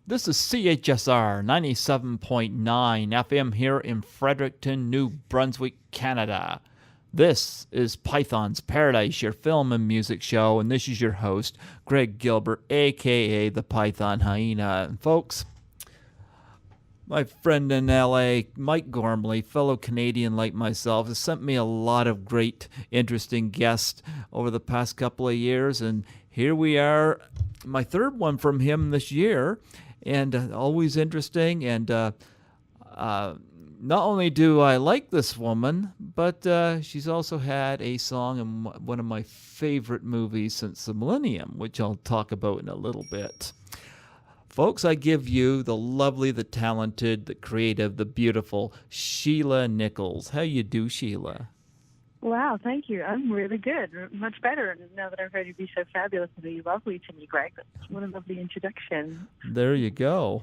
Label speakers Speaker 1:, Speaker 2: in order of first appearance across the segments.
Speaker 1: This is CHSR 97.9 FM here in Fredericton, New Brunswick, Canada. This is Python's Paradise, your film and music show, and this is your host, Greg Gilbert, aka the Python Hyena. And folks, my friend in LA, Mike Gormley, fellow Canadian like myself, has sent me a lot of great, interesting guests over the past couple of years, and here we are, my third one from him this year. And always interesting. And not only do I like this woman, but she's also had a song in one of my favorite movies since the millennium, which I'll talk about in a little bit. Folks, I give you the lovely, the talented, the creative, the beautiful Sheila Nicholls. How you do, Sheila?
Speaker 2: Wow, thank you. I'm really good. Much better now that I've heard you be so fabulously lovely to me, Greg. What a lovely introduction.
Speaker 1: There you go.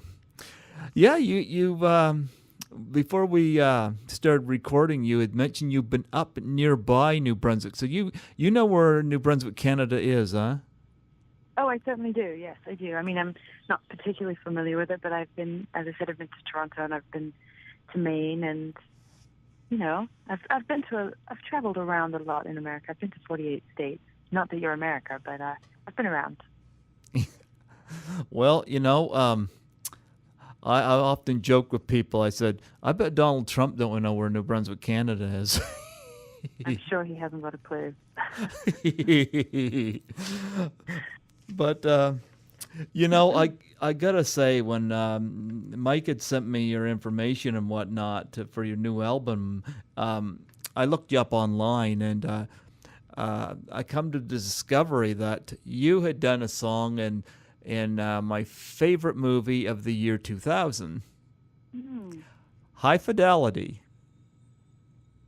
Speaker 1: Yeah, you before we started recording, you had mentioned you've been up nearby New Brunswick. So you know where New Brunswick, Canada is, huh?
Speaker 2: Oh, I certainly do. Yes, I do. I mean, I'm not particularly familiar with it, but I've been, as I said, I've been to Toronto and I've been to Maine and you know, I've traveled around a lot in America. I've been to 48 states. Not that you're America, but I've been around.
Speaker 1: Well, you know, I often joke with people. I said, I bet Donald Trump don't know where New Brunswick, Canada is.
Speaker 2: I'm sure he hasn't got a clue.
Speaker 1: But you know, I gotta say, when Mike had sent me your information and whatnot for your new album, I looked you up online, and I come to the discovery that you had done a song in my favorite movie of the year 2000, High Fidelity.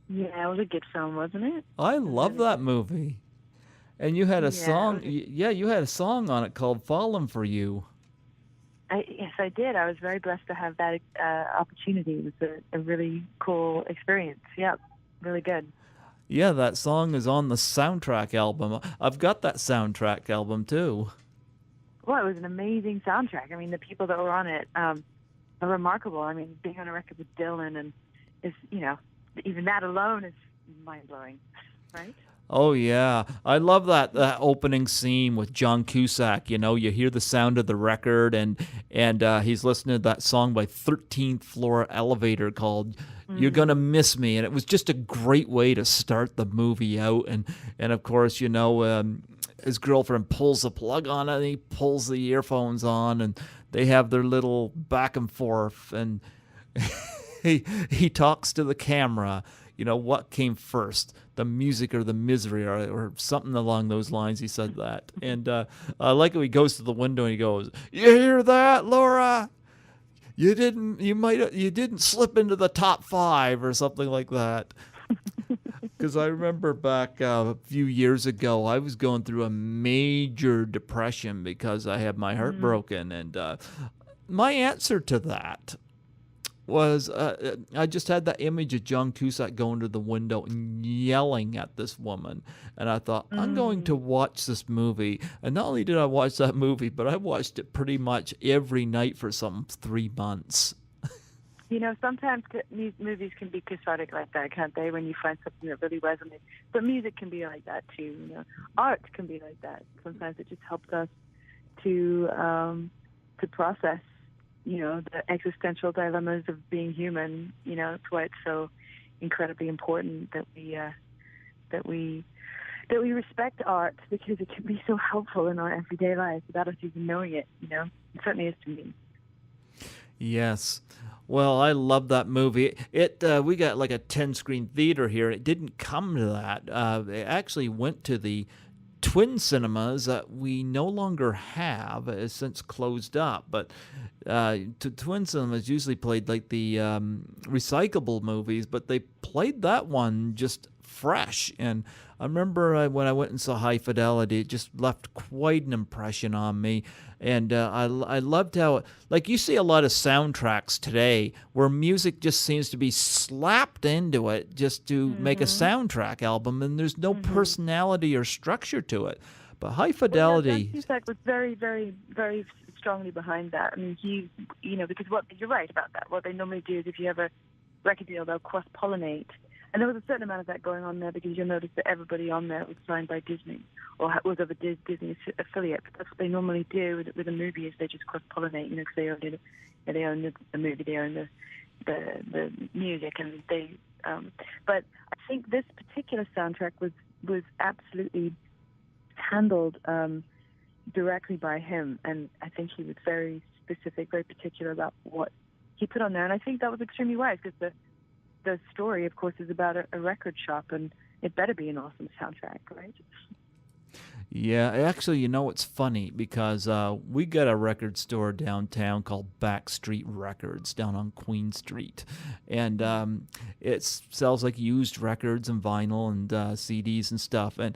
Speaker 2: Yeah, it was a good film, wasn't it?
Speaker 1: I love that movie. And you had a song, you had a song on it called "Falling for You."
Speaker 2: Yes, I did. I was very blessed to have that opportunity. It was a really cool experience. Yeah, really good.
Speaker 1: Yeah, that song is on the soundtrack album. I've got that soundtrack album too.
Speaker 2: Well, it was an amazing soundtrack. I mean, the people that were on it are remarkable. I mean, being on a record with Dylan and even that alone is mind-blowing, right?
Speaker 1: Oh, yeah. I love that opening scene with John Cusack. You know, you hear the sound of the record, and he's listening to that song by 13th Floor Elevator called You're Gonna Miss Me. And it was just a great way to start the movie out. And of course, you know, his girlfriend pulls the plug on it, and he pulls the earphones on, and they have their little back and forth. And he talks to the camera. You know, what came first, the music or the misery, or something along those lines. He said that. And I like how he goes to the window and he goes, "You hear that, Laura? You didn't slip into the top 5 or something like that." Because I remember back a few years ago, I was going through a major depression because I had my heart broken. And my answer to that was I just had that image of John Cusack going to the window and yelling at this woman. And I thought, I'm going to watch this movie. And not only did I watch that movie, but I watched it pretty much every night for some 3 months.
Speaker 2: You know, sometimes movies can be cathartic like that, can't they, when you find something that really resonates. But music can be like that, too. You know, art can be like that. Sometimes it just helps us to process, you know, the existential dilemmas of being human. You know, it's why it's so incredibly important that we respect art, because it can be so helpful in our everyday life without us even knowing it. You know, it certainly is to me.
Speaker 1: Yes. Well, I love that movie. We got like a 10-screen theater here. It didn't come to that. It actually went to the Twin Cinemas that we no longer have, has since closed up. But Twin Cinemas usually played like the recyclable movies, but they played that one just fresh. And I remember when I went and saw High Fidelity, it just left quite an impression on me. And I loved how, like, you see a lot of soundtracks today where music just seems to be slapped into it just to make a soundtrack album, and there's no personality or structure to it. But High Fidelity...
Speaker 2: Well, Cusack was very, very, very strongly behind that. I mean, because you're right about that. What they normally do is if you have a record deal, they'll cross-pollinate. And there was a certain amount of that going on there because you'll notice that everybody on there was signed by Disney or was of a Disney affiliate. But that's what they normally do with a movie, is they just cross-pollinate, because they own the movie, they own the music, and they. But I think this particular soundtrack was absolutely handled directly by him, and I think he was very specific, very particular about what he put on there, and I think that was extremely wise because the story, of course, is about a record shop, and it better be an awesome soundtrack, right?
Speaker 1: Yeah, actually, it's funny because we got a record store downtown called Backstreet Records down on Queen Street, and it sells like used records and vinyl and CDs and stuff, and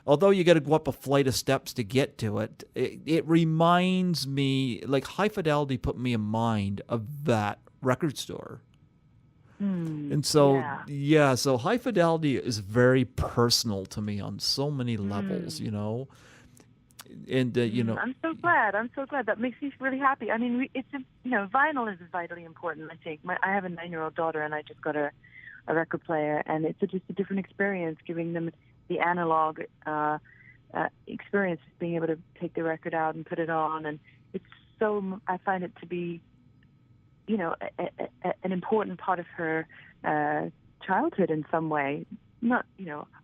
Speaker 1: although you got to go up a flight of steps to get to it, it reminds me, like High Fidelity put me in mind of that record store. And so, so High Fidelity is very personal to me on so many levels, And,
Speaker 2: I'm so glad. That makes me really happy. I mean, vinyl is vitally important, I think. I have a 9-year-old daughter, and I just got a record player, and it's just a different experience, giving them the analog experience, being able to take the record out and put it on. And I find it to be, an important part of her childhood in some way. Not,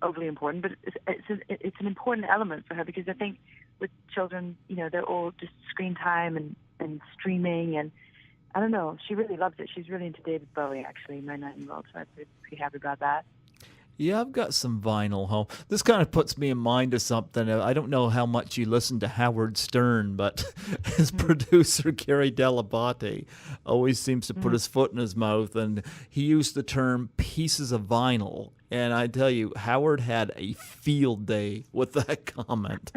Speaker 2: overly important, but it's an important element for her, because I think with children, they're all just screen time and streaming, and I don't know. She really loves it. She's really into David Bowie, actually, my 9-year-old, so I'm pretty happy about that.
Speaker 1: Yeah, I've got some vinyl home. This kind of puts me in mind of something. I don't know how much you listen to Howard Stern, but his producer, Gary Dell'Abate, always seems to put his foot in his mouth, and he used the term pieces of vinyl. And I tell you, Howard had a field day with that comment.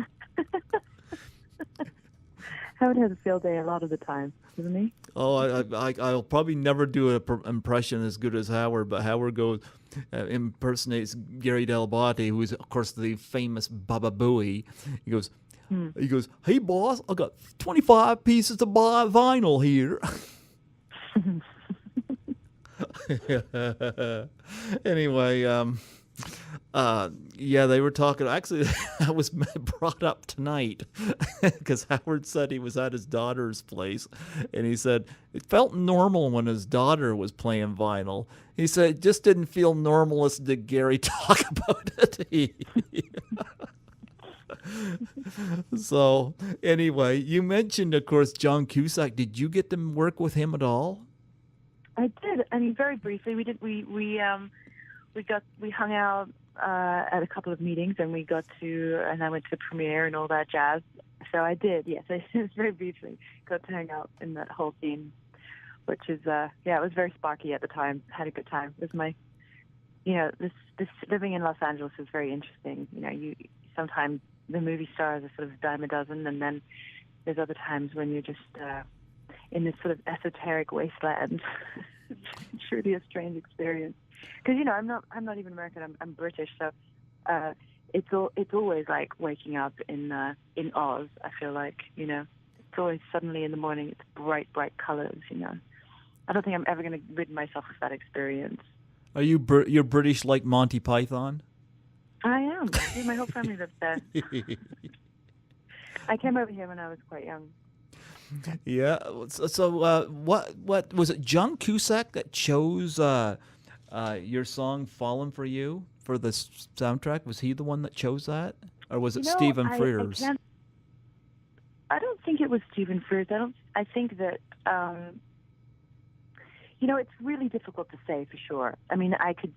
Speaker 2: Howard has a field day a lot of the time, doesn't he?
Speaker 1: Oh, I'll probably never do an impression as good as Howard, but Howard impersonates Gary Dell'Abate, who is, of course, the famous Baba Booey. He goes, "Hey, boss, I got 25 pieces of vinyl here." Anyway, they were talking. Actually, that was brought up tonight because Howard said he was at his daughter's place, and he said it felt normal when his daughter was playing vinyl. He said it just didn't feel normal listening to Gary talk about it. So, anyway, you mentioned, of course, John Cusack. Did you get to work with him at all?
Speaker 2: I did. I mean, very briefly. We did. We hung out at a couple of meetings, and I went to the premiere and all that jazz. So I did, yes. I just very briefly got to hang out in that whole scene, which is, it was very sparky at the time. Had a good time. It was my, this living in Los Angeles is very interesting. You sometimes the movie stars are sort of a dime a dozen, and then there's other times when you're just in this sort of esoteric wasteland. It's truly a strange experience. Because I'm not even American. I'm British, so it's always like waking up in Oz. I feel like it's always suddenly in the morning. It's bright colors. I don't think I'm ever going to rid myself of that experience.
Speaker 1: Are you you're British like Monty Python?
Speaker 2: I am. My whole family lives there. I came over here when I was quite young.
Speaker 1: Yeah. So what was it? John Cusack that chose your song "Fallen for You" for the soundtrack? Was he the one that chose that, or was it Stephen Frears?
Speaker 2: I don't think it was Stephen Frears. I think that it's really difficult to say for sure. I mean, I could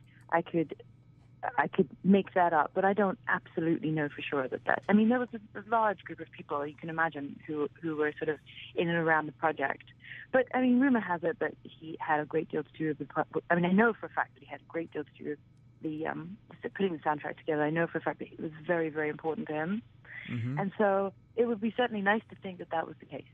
Speaker 2: make that up, but I don't absolutely know for sure that. I mean, there was a large group of people you can imagine who were sort of in and around the project. But I mean, rumor has it that he had a great deal to do with the. I mean, I know for a fact that he had a great deal to do with the putting the soundtrack together. I know for a fact that it was very, very important to him, and so it would be certainly nice to think that was the case.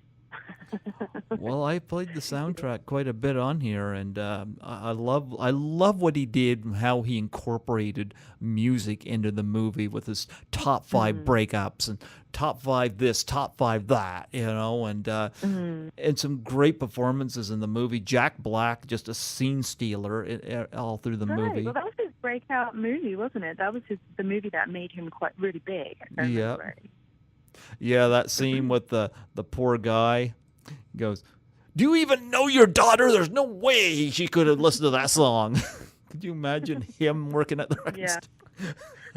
Speaker 1: Well, I played the soundtrack quite a bit on here, and I love what he did, and how he incorporated music into the movie with his top 5 breakups and top 5 this, top 5 that, and some great performances in the movie. Jack Black, just a scene stealer all through the
Speaker 2: Right.
Speaker 1: movie.
Speaker 2: Well, that was his breakout movie, wasn't it? That was the movie that made him quite really big. If I remember right.
Speaker 1: Yeah, that scene with the poor guy. He goes, "Do you even know your daughter? There's no way she could have listened to that song." Could you imagine him working at the record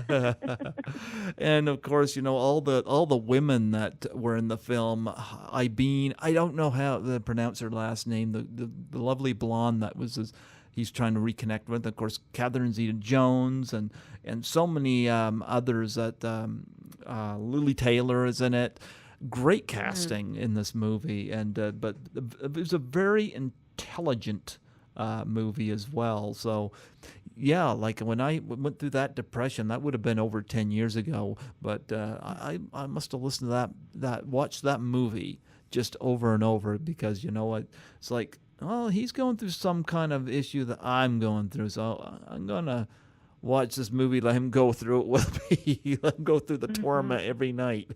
Speaker 1: store? And of course, all the women that were in the film. Ibeen, I don't know how to pronounce her last name. The lovely blonde that was he's trying to reconnect with. Of course, Catherine Zeta-Jones and so many others that Lily Taylor is in it. Great casting in this movie, and but it was a very intelligent movie as well. So, yeah, like when I went through that depression, that would have been over 10 years ago. But I must have listened to watched that movie just over and over, because it's like, well, he's going through some kind of issue that I'm going through, so I'm gonna watch this movie, let him go through it with me, let him go through the torment every night.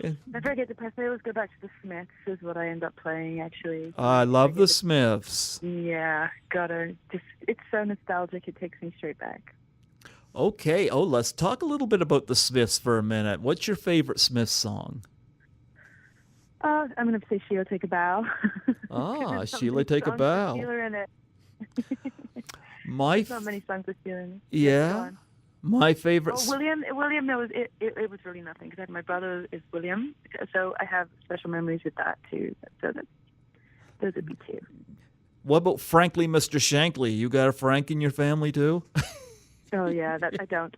Speaker 2: If I get depressed, I always go back to the Smiths, is what I end up playing, actually.
Speaker 1: I love the Smiths.
Speaker 2: Yeah, it's so nostalgic, it takes me straight back.
Speaker 1: Okay, let's talk a little bit about the Smiths for a minute. What's your favorite Smiths song?
Speaker 2: I'm going to say Sheila Take a Bow.
Speaker 1: Sheila Take a Bow.
Speaker 2: Sheila in it.
Speaker 1: There's
Speaker 2: not many songs with Sheila in it.
Speaker 1: Yeah. My favorite.
Speaker 2: William, it was really nothing, because my brother is William, so I have special memories with that too. So those would be 2.
Speaker 1: What about Frankly, Mr. Shankly? You got a Frank in your family too?
Speaker 2: Oh yeah, that I don't.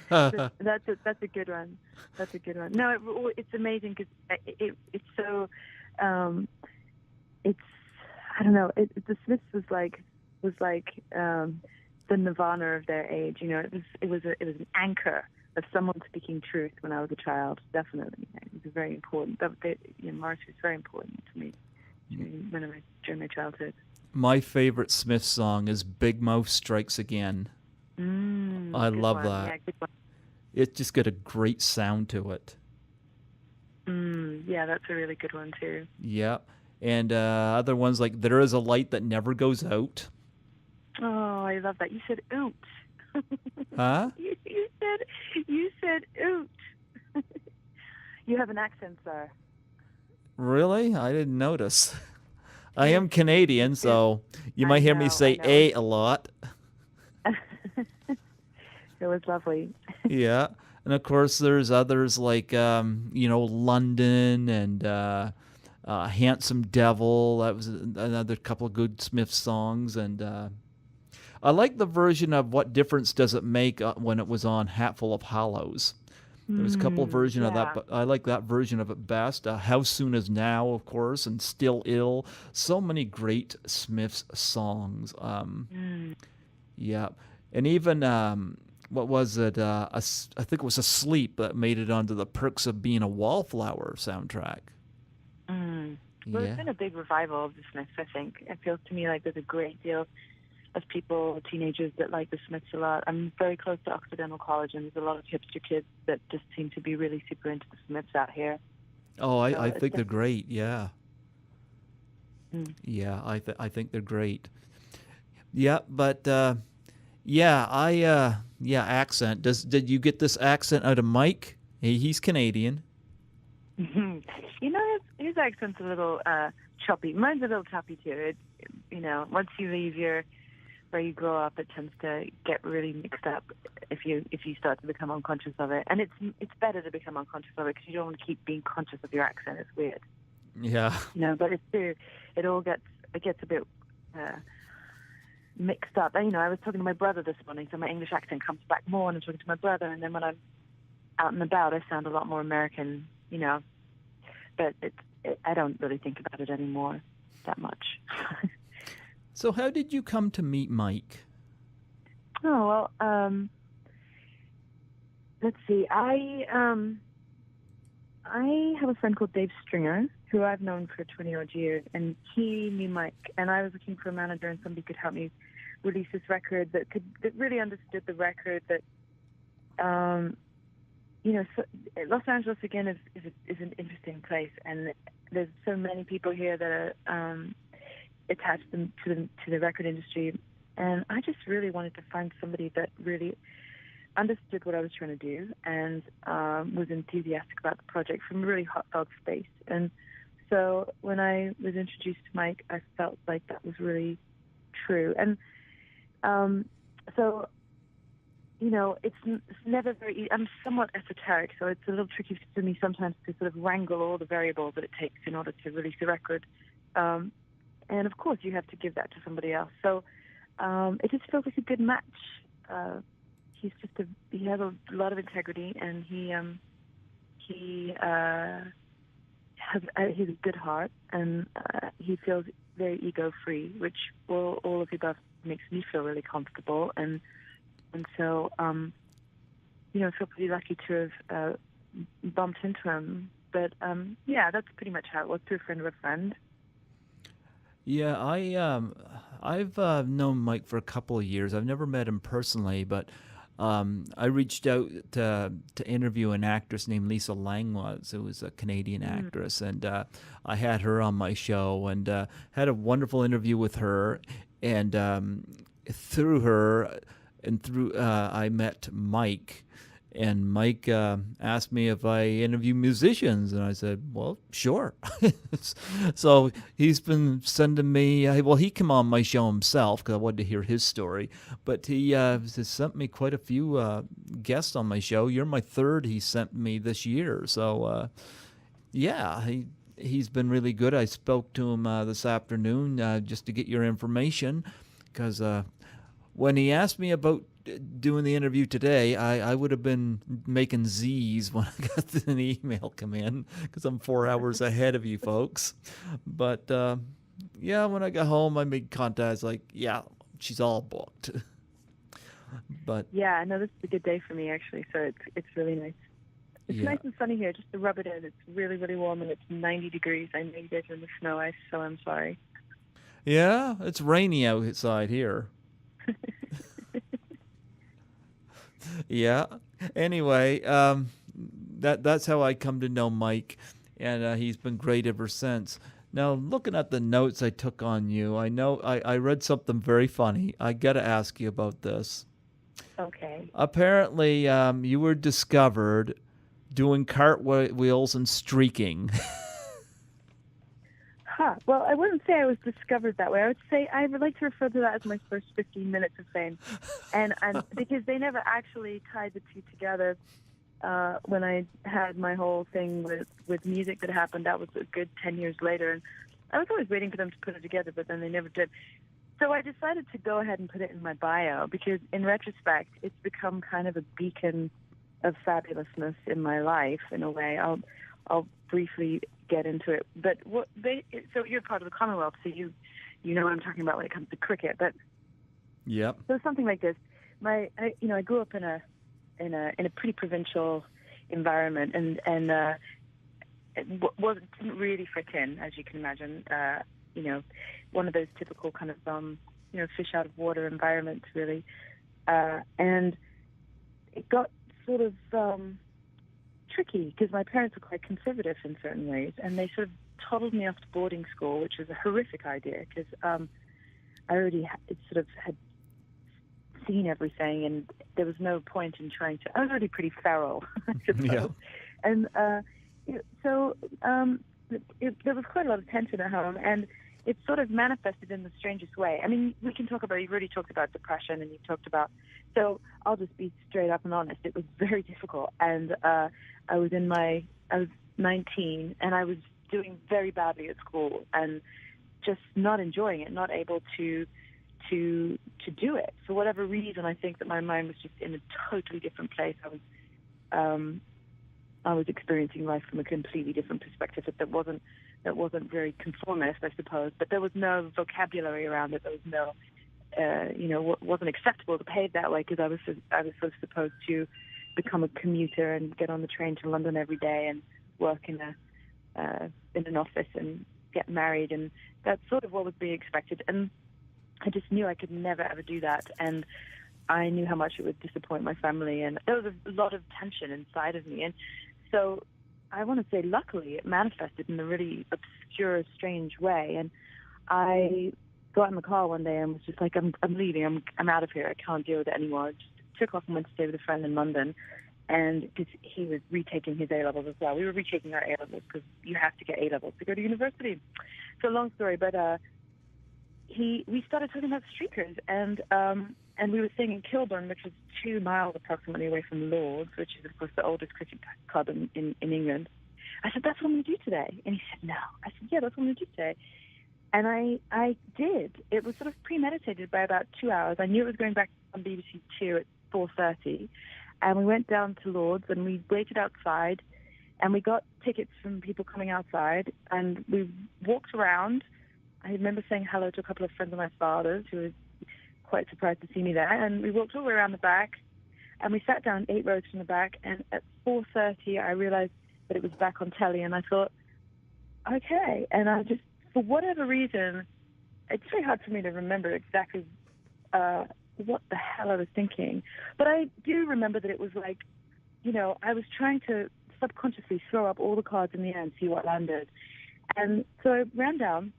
Speaker 2: That's a good one. That's a good one. No, it's amazing, because it's so it's, I don't know. The Smiths was like the Nirvana of their age. It was an anchor of someone speaking truth when I was a child. Definitely, it was very important. Morrissey was very important to me during my childhood.
Speaker 1: My favorite Smith song is Big Mouth Strikes Again. I love that.
Speaker 2: Yeah, good one.
Speaker 1: It's just got a great sound to it.
Speaker 2: Yeah, that's a really good one too.
Speaker 1: Yeah, and other ones like There Is a Light That Never Goes Out.
Speaker 2: Oh, I love that. You said oot.
Speaker 1: Huh?
Speaker 2: You said oot. You have an accent, sir.
Speaker 1: Really? I didn't notice. I am Canadian, so you might hear me say a lot.
Speaker 2: It was lovely.
Speaker 1: Yeah, and of course there's others like London and Handsome Devil. That was another couple of good Smith songs, and I like the version of What Difference Does It Make when it was on Hatful of Hollows. There was a couple of versions of that, but I like that version of it best. How Soon Is Now, of course, and Still Ill. So many great Smiths songs. Yeah, and even what was it? I think it was Asleep that made it onto the Perks of Being a Wallflower soundtrack.
Speaker 2: Well, it's been a big revival of the Smiths, I think. It feels to me like there's a great deal of people, teenagers, that like the Smiths a lot. I'm very close to Occidental College, and there's a lot of hipster kids that just seem to be really super into the Smiths out here.
Speaker 1: Oh, I think they're great. Yeah. Yeah, I think they're great. Yeah, but accent. Did you get this accent out of Mike? He's Canadian.
Speaker 2: His accent's a little choppy. Mine's a little choppy too. Once you leave where you grow up, it tends to get really mixed up if you start to become unconscious of it. And it's better to become unconscious of it, because you don't want to keep being conscious of your accent. It's weird.
Speaker 1: Yeah.
Speaker 2: But it's true. It gets a bit mixed up. I was talking to my brother this morning, so my English accent comes back more when I'm talking to my brother, and then when I'm out and about, I sound a lot more American. But I don't really think about it anymore that much.
Speaker 1: So how did you come to meet Mike?
Speaker 2: Oh, well, let's see. I I have a friend called Dave Stringer, who I've known for 20-odd years, and he knew Mike, and I was looking for a manager and somebody could help me release this record that really understood the record, that so Los Angeles again is an interesting place, and there's so many people here that are attached to the record industry, and I just really wanted to find somebody that really understood what I was trying to do and was enthusiastic about the project from a really heartfelt space. And so when I was introduced to Mike, I felt like that was really true. And so, it's never very easy. I'm somewhat esoteric, so it's a little tricky for me sometimes to sort of wrangle all the variables that it takes in order to release a record. And of course, you have to give that to somebody else. So it just feels like a good match. He has a lot of integrity, and he has a good heart, and he feels very ego-free, which all of the above makes me feel really comfortable, and so I feel pretty lucky to have bumped into him. But that's pretty much how it was, through a friend of a friend.
Speaker 1: Yeah, I've known Mike for a couple of years. I've never met him personally, but I reached out to interview an actress named Lisa Langlois, who was a Canadian actress, and I had her on my show and had a wonderful interview with her. And through her and through I met Mike. And Mike asked me if I interview musicians, and I said, well, sure. So he's been sending me, he came on my show himself because I wanted to hear his story, but he has sent me quite a few guests on my show. You're my third he sent me this year. So, he's been really good. I spoke to him this afternoon just to get your information, because when he asked me about doing the interview today, I would have been making Z's when I got an email come in, because I'm 4 hours ahead of you folks. But when I got home, I made contact. Like, she's all booked. But
Speaker 2: yeah, no, this is a good day for me actually. So it's really nice. It's nice and sunny here, just to rub it in. It's really, really warm, and it's 90 degrees. I know you guys are in the snow ice, so I'm sorry.
Speaker 1: Yeah, it's rainy outside here. Yeah. Anyway, that's how I come to know Mike, and he's been great ever since. Now, looking at the notes I took on you, I know I read something very funny. I got to ask you about this.
Speaker 2: Okay.
Speaker 1: Apparently, you were discovered doing cartwheels and streaking.
Speaker 2: Well, I wouldn't say I was discovered that way. I would say I would like to refer to that as my first 15 minutes of fame, and because they never actually tied the two together. When I had my whole thing with music that happened, that was a good 10 years later, and I was always waiting for them to put it together, but then they never did. So I decided to go ahead and put it in my bio, because in retrospect, it's become kind of a beacon of fabulousness in my life, in a way. I'll briefly get into it, but so you're part of the Commonwealth, so you know what I'm talking about when it comes to cricket. But
Speaker 1: Yep.
Speaker 2: So something like this. I grew up in a pretty provincial environment, and didn't really fit in, as you can imagine. One of those typical kind of fish out of water environments, really, and it got sort of tricky, because my parents were quite conservative in certain ways, and they sort of toddled me off to boarding school, which was a horrific idea, because I already had seen everything, and there was no point in trying to. I was already pretty feral, I suppose.
Speaker 1: Yeah.
Speaker 2: And there was quite a lot of tension at home, and it sort of manifested in the strangest way. I mean, you've already talked about depression, and you've talked about. So I'll just be straight up and honest. It was very difficult, and I was 19, and I was doing very badly at school, and just not enjoying it, not able to do it for whatever reason. I think that my mind was just in a totally different place. I was experiencing life from a completely different perspective that wasn't very conformist, I suppose. But there was no vocabulary around it. There was no, wasn't acceptable to behave that way, because I was sort of supposed to become a commuter and get on the train to London every day, and work in an office and get married, and that's sort of what was being expected. And I just knew I could never ever do that, and I knew how much it would disappoint my family, and there was a lot of tension inside of me. And so I want to say, luckily, it manifested in a really obscure, strange way. And I got in the car one day and was just like, I'm leaving. I'm out of here. I can't deal with it anymore. I just took off and went to stay with a friend in London. And because he was retaking his A-levels as well. We were retaking our A-levels because you have to get A-levels to go to university. So long story, but we started talking about streakers, and we were staying in Kilburn, which is 2 miles approximately away from Lords, which is, of course, the oldest cricket club in England. I said, that's what I'm going to do today. And he said, no. I said, yeah, that's what I'm going to do today. And I did. It was sort of premeditated by about 2 hours. I knew it was going back on BBC Two at 4:30. And we went down to Lords, and we waited outside, and we got tickets from people coming outside, and we walked around. I remember saying hello to a couple of friends of my father's who were quite surprised to see me there. And we walked all the way around the back, and we sat down 8 rows from the back. And at 4:30, I realized that it was back on telly, and I thought, okay. And I just, for whatever reason, it's very hard for me to remember exactly what the hell I was thinking. But I do remember that it was like, I was trying to subconsciously throw up all the cards in the air and see what landed. And so I ran down,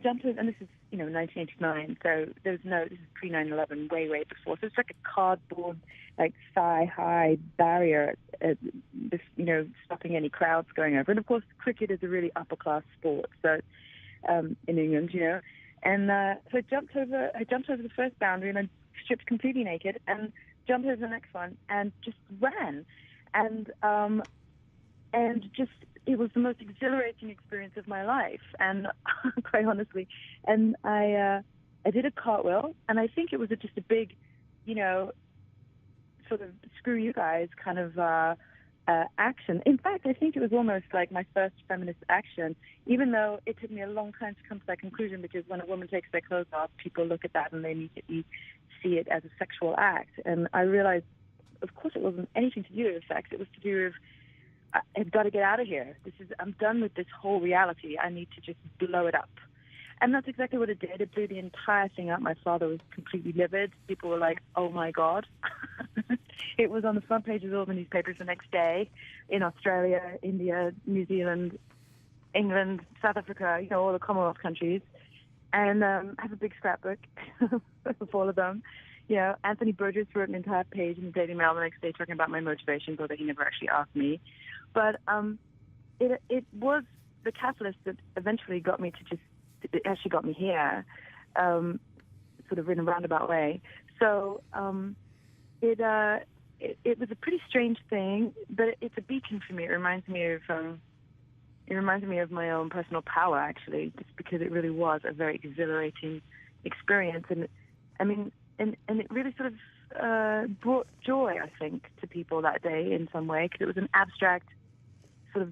Speaker 2: jumped in, and this is, 1989, so this is pre-9/11, way before. So it's like a cardboard, like thigh-high barrier, stopping any crowds going over. And of course, cricket is a really upper-class sport, so in England, And so I jumped over the first boundary, and I stripped completely naked, and jumped over the next one, and just ran, and just, it was the most exhilarating experience of my life, and quite honestly. And I did a cartwheel, and I think it was just a big, sort of screw you guys kind of action. In fact, I think it was almost like my first feminist action, even though it took me a long time to come to that conclusion, because when a woman takes their clothes off, people look at that and they immediately see it as a sexual act. And I realized, of course, it wasn't anything to do with sex. It was to do with, I've got to get out of here. I'm done with this whole reality. I need to just blow it up. And that's exactly what it did. It blew the entire thing up. My father was completely livid. People were like, oh, my God. It was on the front pages of all the newspapers the next day in Australia, India, New Zealand, England, South Africa, all the Commonwealth countries. And I have a big scrapbook of all of them. Anthony Burgess wrote an entire page in the Daily Mail the next day talking about my motivations, although he never actually asked me. But it was the catalyst that eventually got me to just, it actually got me here, sort of in a roundabout way. So it was a pretty strange thing, but it's a beacon for me. It reminds me of my own personal power, actually, just because it really was a very exhilarating experience. And I mean, and it really sort of brought joy, I think, to people that day in some way, because it was an abstract sort of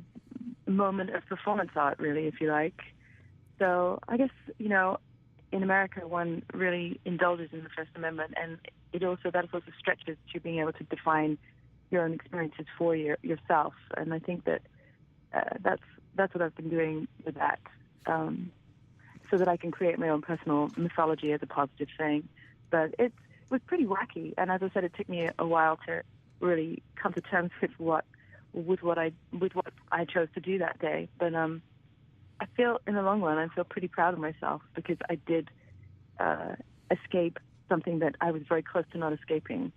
Speaker 2: moment of performance art, really, if you like. So I guess, in America, one really indulges in the First Amendment, and that also stretches to being able to define your own experiences for yourself. And I think that that's what I've been doing with that, so that I can create my own personal mythology as a positive thing. But it was pretty wacky, and as I said, it took me a while to really come to terms with what I chose to do that day. But I feel, in the long run, I feel pretty proud of myself, because I did escape something that I was very close to not escaping,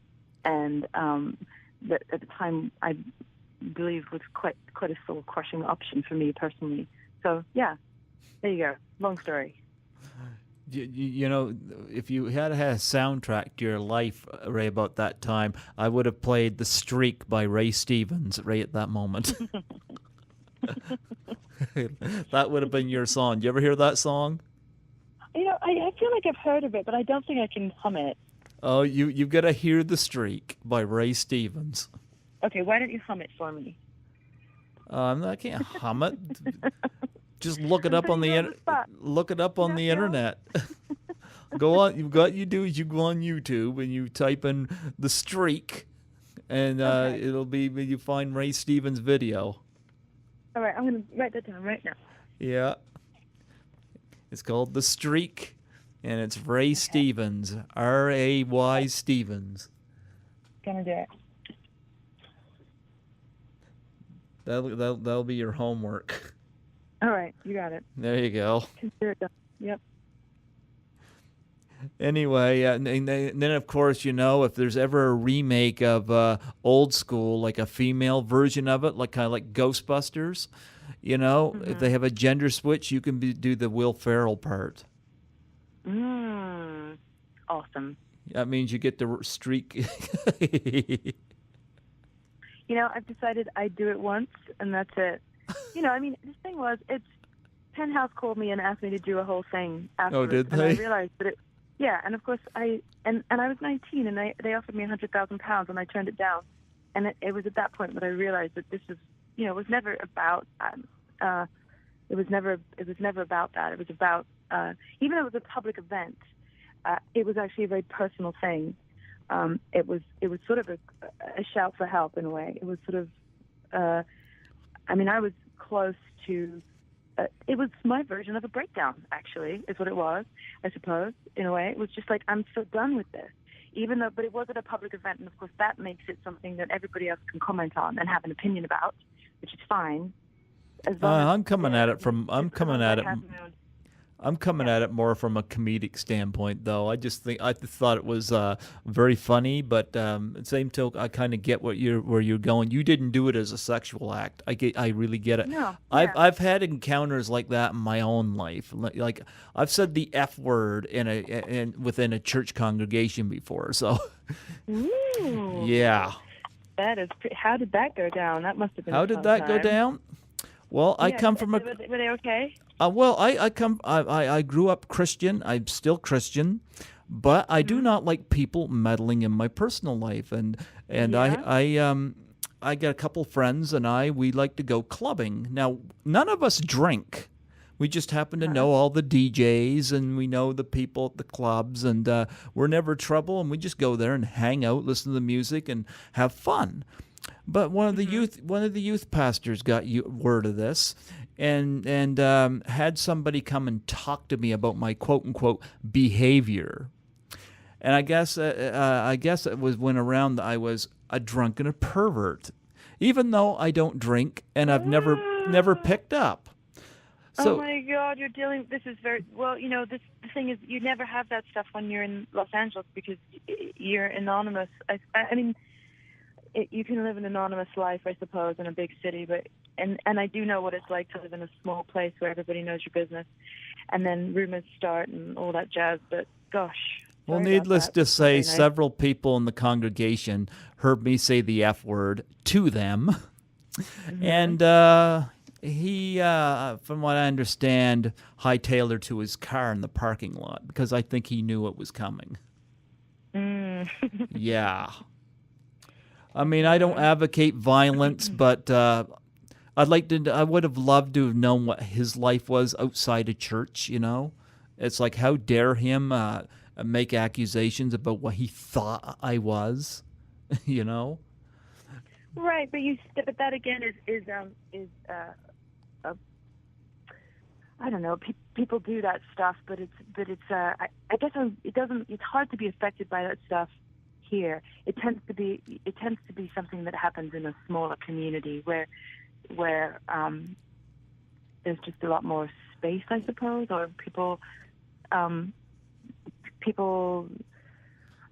Speaker 2: and that at the time I believe was quite a soul-crushing option for me personally. So yeah, there you go. Long story.
Speaker 1: If you had a soundtrack to your life, Ray, about that time, I would have played "The Streak" by Ray Stevens right at that moment. That would have been your song. Do you ever hear that song?
Speaker 2: I feel like I've heard of it, but I don't think I can hum it.
Speaker 1: Oh, you've got to hear "The Streak" by Ray Stevens.
Speaker 2: Okay, why don't you hum it for me?
Speaker 1: I can't hum it. Just look it up on the internet. Go on. You do is you go on YouTube and you type in "The Streak," and it'll be you find Ray Stevens' video.
Speaker 2: All right, I'm going to write that down right now.
Speaker 1: Yeah. It's called The Streak, and it's Ray Stevens, Ray Stevens.
Speaker 2: Gonna do it.
Speaker 1: That'll be your homework.
Speaker 2: All right, you got it.
Speaker 1: There you go.
Speaker 2: Consider it done. Yep.
Speaker 1: Anyway, and then of course, if there's ever a remake of Old School, like a female version of it, like kind of like Ghostbusters, if they have a gender switch, you can do the Will Ferrell part.
Speaker 2: Awesome.
Speaker 1: That means you get the streak.
Speaker 2: I've decided I'd do it once, and that's it. The thing was, Penthouse called me and asked me to do a whole thing afterwards.
Speaker 1: Oh, did they?
Speaker 2: And I realized that and of course I was 19, and they offered me £100,000, and I turned it down. And it was at that point that I realized that this was, it was never about, it was never about that. It was about, even though it was a public event, it was actually a very personal thing. It was sort of a shout for help in a way. It was sort of, I was close to, it was my version of a breakdown, actually, is what it was, I suppose, in a way. It was just like, I'm so done with this. But it was at a public event, and of course that makes it something that everybody else can comment on and have an opinion about, which is fine.
Speaker 1: I'm coming at it more from a comedic standpoint, though. I thought it was very funny, but same token, I kind of get where you're going. You didn't do it as a sexual act. I really get it.
Speaker 2: No,
Speaker 1: I've had encounters like that in my own life. Like I've said the F word within a church congregation before. So,
Speaker 2: Ooh,
Speaker 1: yeah.
Speaker 2: That is. How did that go down? That must have been.
Speaker 1: How did that go down? Well, I come from a.
Speaker 2: Were they okay?
Speaker 1: Well, I grew up Christian. I'm still Christian, but I do not like people meddling in my personal life. And I got a couple friends, and we like to go clubbing. Now, none of us drink. We just happen to know all the DJs, and we know the people at the clubs, and we're never trouble. And we just go there and hang out, listen to the music, and have fun. But one of the youth pastors got word of this, and had somebody come and talk to me about my quote unquote behavior. And I guess it went around that I was a drunk and a pervert, even though I don't drink and I've never picked up. So,
Speaker 2: oh my God, this is very well. The thing is, you never have that stuff when you're in Los Angeles because you're anonymous. You can live an anonymous life, I suppose, in a big city, but and I do know what it's like to live in a small place where everybody knows your business, and then rumors start and all that jazz. But gosh.
Speaker 1: Well, needless to say, several people in the congregation heard me say the F word to them, and he, from what I understand, hightailed to his car in the parking lot because I think he knew it was coming. Yeah. I mean, I don't advocate violence, but I would have loved to have known what his life was outside of church, It's like, how dare him make accusations about what he thought I was,
Speaker 2: Right, but that again is I don't know. People do that stuff, but it's I guess it's hard to be affected by that stuff here. It tends to be something that happens in a smaller community where there's just a lot more space, I suppose, or people.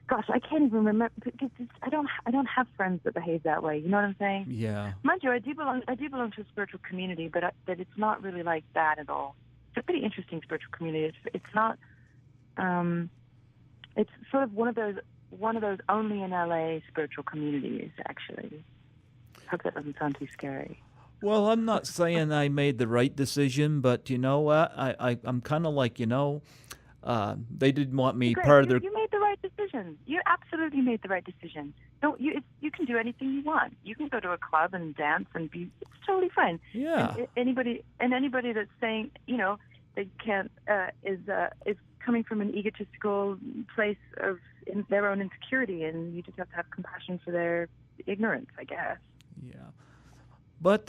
Speaker 2: Gosh, I can't even remember because I don't have friends that behave that way. You know what I'm saying?
Speaker 1: Yeah.
Speaker 2: Mind you, I do belong to a spiritual community, but it's not really like that at all. It's a pretty interesting spiritual community. It's not. It's sort of one of those only in LA spiritual communities, actually. I hope that doesn't sound too scary.
Speaker 1: Well, I'm not saying I made the right decision, but you know what? I'm kind of like, they didn't want me part of their...
Speaker 2: You made the right decision. You absolutely made the right decision. You can do anything you want. You can go to a club and dance and be... It's totally fine.
Speaker 1: Yeah.
Speaker 2: And anybody that's saying, they can't... is coming from an egotistical place of their own insecurity, and you just have to have compassion for their ignorance, I guess.
Speaker 1: Yeah. But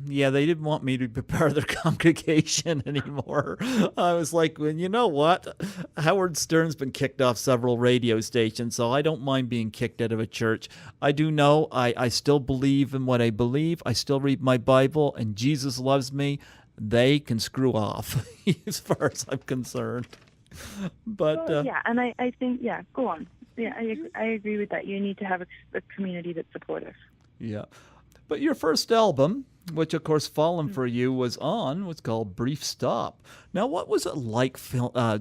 Speaker 1: yeah, they didn't want me to be part of their congregation anymore. I was like, well, you know what? Howard Stern's been kicked off several radio stations, so I don't mind being kicked out of a church. I do know I still believe in what I believe. I still read my Bible, and Jesus loves me. They can screw off, as far as I'm concerned. But
Speaker 2: Well, yeah, and I think, yeah, go on. Yeah, I agree with that. You need to have a community that's supportive.
Speaker 1: yeah. But your first album, which of course Fallen for You was called Brief Stop. Now, what was it like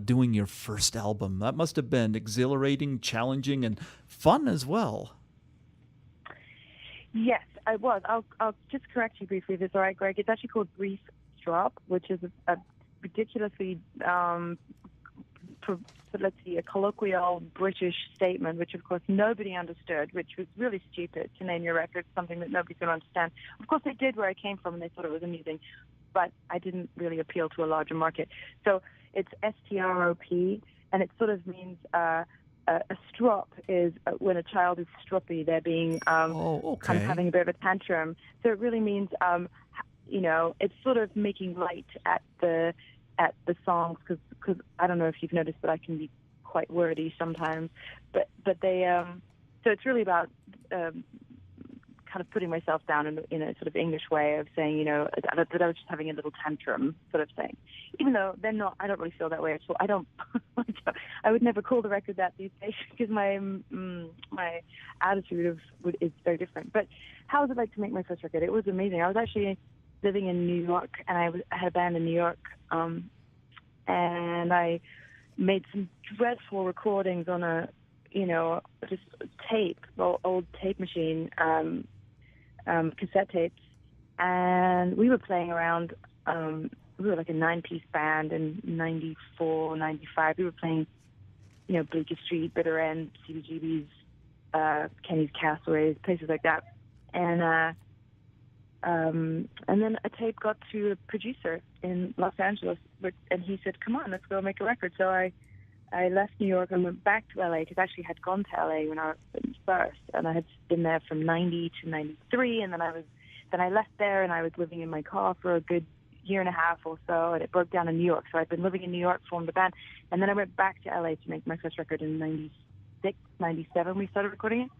Speaker 1: doing your first album? That must have been exhilarating, challenging, and fun as well.
Speaker 2: Yes, I was. I'll just correct you briefly if it's all right, Greg. It's actually called Brief Drop, which is a ridiculously let's see, a colloquial British statement, which of course nobody understood, which was really stupid to name your record something that nobody's going to understand. Of course they did where I came from and they thought it was amusing, but I didn't really appeal to a larger market. So it's STROP, and it sort of means a strop is when a child is stroppy, they're being kind of having a bit of a tantrum. So it really means, it's sort of making light at the songs, because I don't know if you've noticed, but I can be quite wordy sometimes. But they so it's really about kind of putting myself down in a sort of English way of saying, that I was just having a little tantrum sort of thing. Even though they're not, I don't really feel that way at all. I would never call the record that these days because my attitude is very different. But how was it like to make my first record? It was amazing. I was actually living in New York, and I had a band in New York, and I made some dreadful recordings on a, just tape, old tape machine, cassette tapes, and we were playing around. We were like a 9-piece band in 94, 95. We were playing, Bleecker Street, Bitter End, CBGB's, Kenny's Castaways, places like that, and then a tape got to a producer in Los Angeles, and he said, "Come on, let's go make a record." So I left New York and went back to LA, because I actually had gone to LA when I was first, and I had been there from 90 to 93, and then I left there, and I was living in my car for a good year and a half or so, and it broke down in New York. So I'd been living in New York, formed a band, and then I went back to LA to make my first record in 96, 97. We started recording it.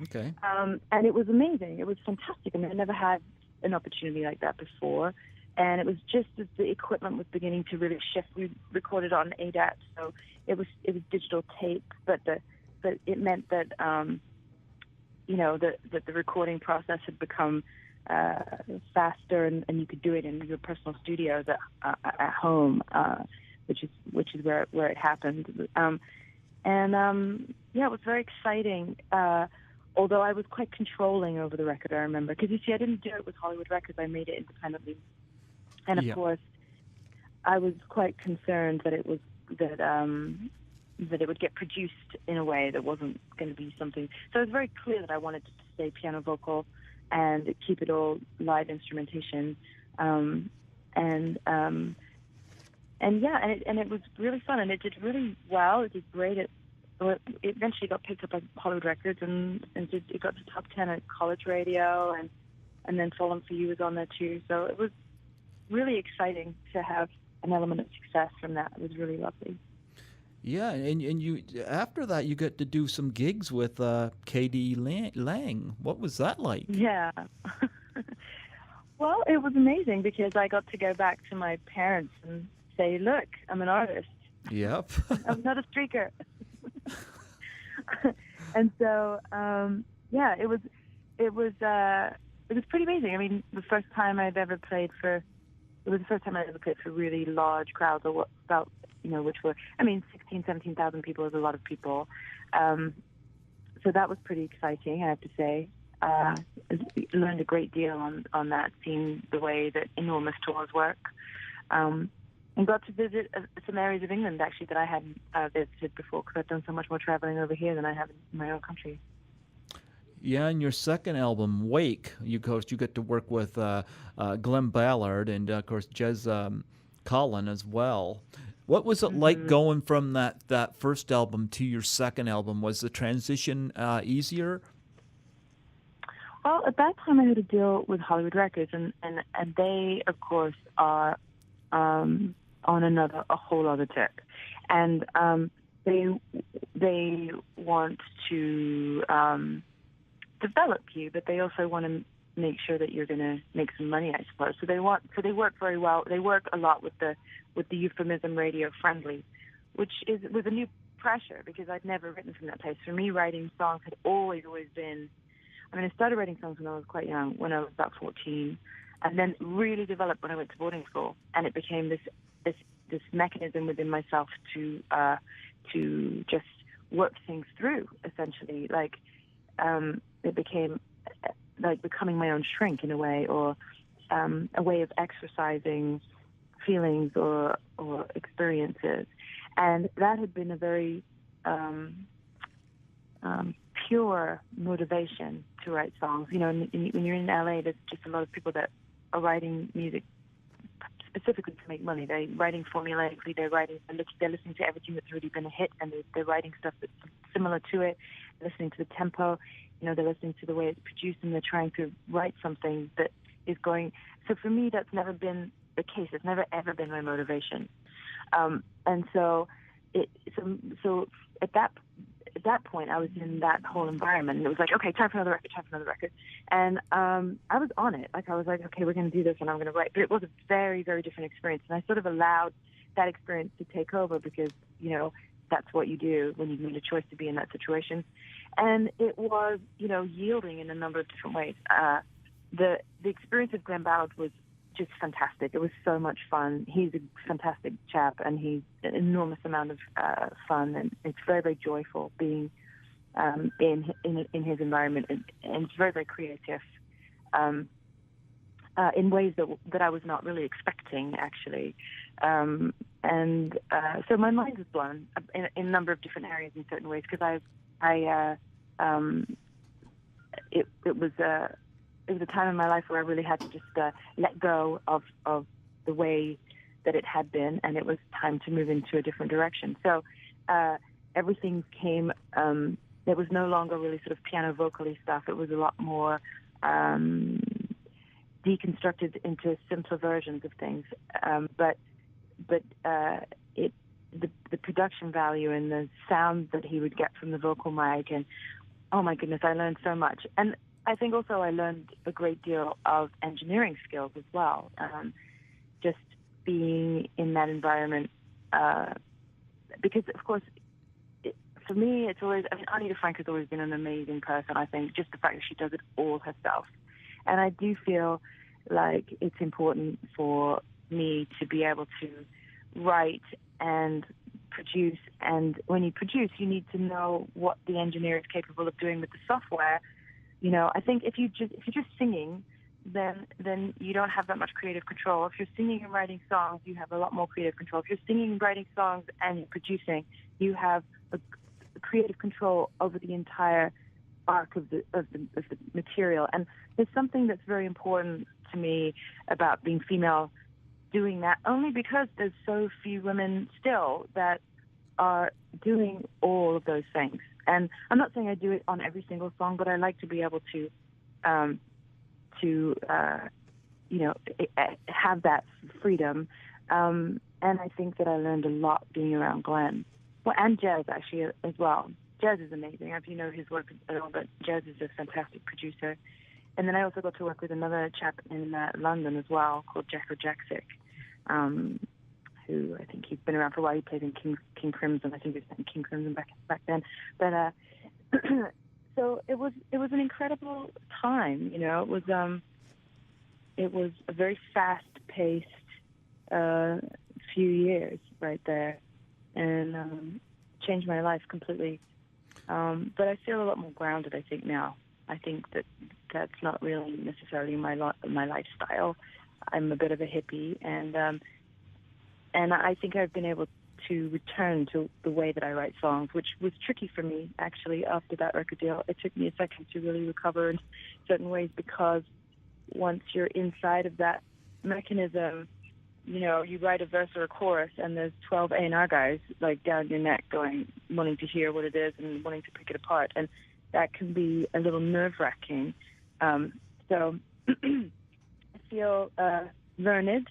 Speaker 1: Okay.
Speaker 2: And it was amazing. It was fantastic. I mean, I never had an opportunity like that before, and it was just as the equipment was beginning to really shift. We recorded on ADAT, so it was digital tape, but it meant that that the recording process had become faster, and you could do it in your personal studios at home, which is where it happened. It was very exciting. Although I was quite controlling over the record, I remember. Because, you see, I didn't do it with Hollywood Records. I made it independently. And, of course, I was quite concerned that it would get produced in a way that wasn't going to be something. So it was very clear that I wanted to stay piano vocal and keep it all live instrumentation. And it was really fun. And it did really well. It did great at... It eventually got picked up by Hollywood Records, and it got to top 10 at college radio, and then Fallen for You was on there too. So it was really exciting to have an element of success from that. It was really lovely.
Speaker 1: Yeah, and you after that you got to do some gigs with K.D. Lang. What was that like?
Speaker 2: Yeah. Well, it was amazing because I got to go back to my parents and say, "Look, I'm an artist.
Speaker 1: Yep.
Speaker 2: I'm not a streaker." And so, it was pretty amazing. I mean, the first time I'd ever played for really large crowds, or about, which were, 16, 17,000 people is a lot of people. So that was pretty exciting, I have to say. Learned a great deal on that, seeing the way that enormous tours work. And got to visit some areas of England, actually, that I hadn't visited before, because I've done so much more traveling over here than I have in my own country.
Speaker 1: Yeah, and your second album, Wake, you got to work with Glenn Ballard and, of course, Jez Collin as well. What was it like going from that first album to your second album? Was the transition easier?
Speaker 2: Well, at that time I had a deal with Hollywood Records, and they, of course, are on a whole other tip, and they want to develop you, but they also want to make sure that you're going to make some money, I suppose. So they work very well. They work a lot with the euphemism radio friendly, which was a new pressure because I'd never written from that place. For me, writing songs had always been. I mean, I started writing songs when I was quite young, when I was about 14, and then really developed when I went to boarding school, and it became this mechanism within myself to just work things through. Essentially, like it became like becoming my own shrink in a way, or a way of exercising feelings or experiences, and that had been a very pure motivation to write songs. You know, when you're in LA, there's just a lot of people that are writing music specifically to make money. They're writing formulaically. They're listening to everything that's already been a hit, and they're writing stuff that's similar to it. Listening to the tempo, you know, they're listening to the way it's produced, and they're trying to write something that is going. So for me, that's never been the case. It's never ever been my motivation. And so at that point, I was in that whole environment, and it was like, okay, time for another record. And I was on it. Like, I was like, okay, we're going to do this, and I'm going to write. But it was a very, very different experience, and I sort of allowed that experience to take over because, you know, that's what you do when you've made a choice to be in that situation. And it was, you know, yielding in a number of different ways. The experience of Glenn Ballard was just fantastic. It was so much fun. He's a fantastic chap, and he's an enormous amount of fun, and it's very, very joyful being in his environment, and it's very, very creative in ways that I was not really expecting, actually. So my mind was blown in a number of different areas in certain ways, because it was a time in my life where I really had to just let go of the way that it had been, and it was time to move into a different direction. So everything came, it was no longer really sort of piano vocally stuff. It was a lot more deconstructed into simpler versions of things. But the production value and the sound that he would get from the vocal mic, and oh my goodness, I learned so much. And I think also I learned a great deal of engineering skills as well. Just being in that environment, because of course, for me, it's always, I mean, Anita Frank has always been an amazing person. I think just the fact that she does it all herself. And I do feel like it's important for me to be able to write and produce. And when you produce, you need to know what the engineer is capable of doing with the software. You know, I think if you're just singing, then you don't have that much creative control. If you're singing and writing songs, you have a lot more creative control. If you're singing and writing songs and you're producing, you have a creative control over the entire arc of the material. And there's something that's very important to me about being female doing that, only because there's so few women still that are doing all of those things. And I'm not saying I do it on every single song, but I like to be able to have that freedom. And I think that I learned a lot being around Glenn. Well, and Jazz, actually, as well. Jazz is amazing. If you know his work at all, but Jazz is a fantastic producer. And then I also got to work with another chap in London as well, called Jacko Jaksic, who I think he's been around for a while. He played in King Crimson. I think he was in King Crimson back then. But so it was an incredible time. You know, it was a very fast-paced few years right there, and changed my life completely. But I feel a lot more grounded, I think, now. I think that's not really necessarily my lifestyle. I'm a bit of a hippie, and I think I've been able to return to the way that I write songs, which was tricky for me, actually, after that record deal. It took me a second to really recover in certain ways, because once you're inside of that mechanism, you know, you write a verse or a chorus, and there's 12 A&R guys, like, down your neck wanting to hear what it is and wanting to pick it apart. And that can be a little nerve-wracking. So I feel learned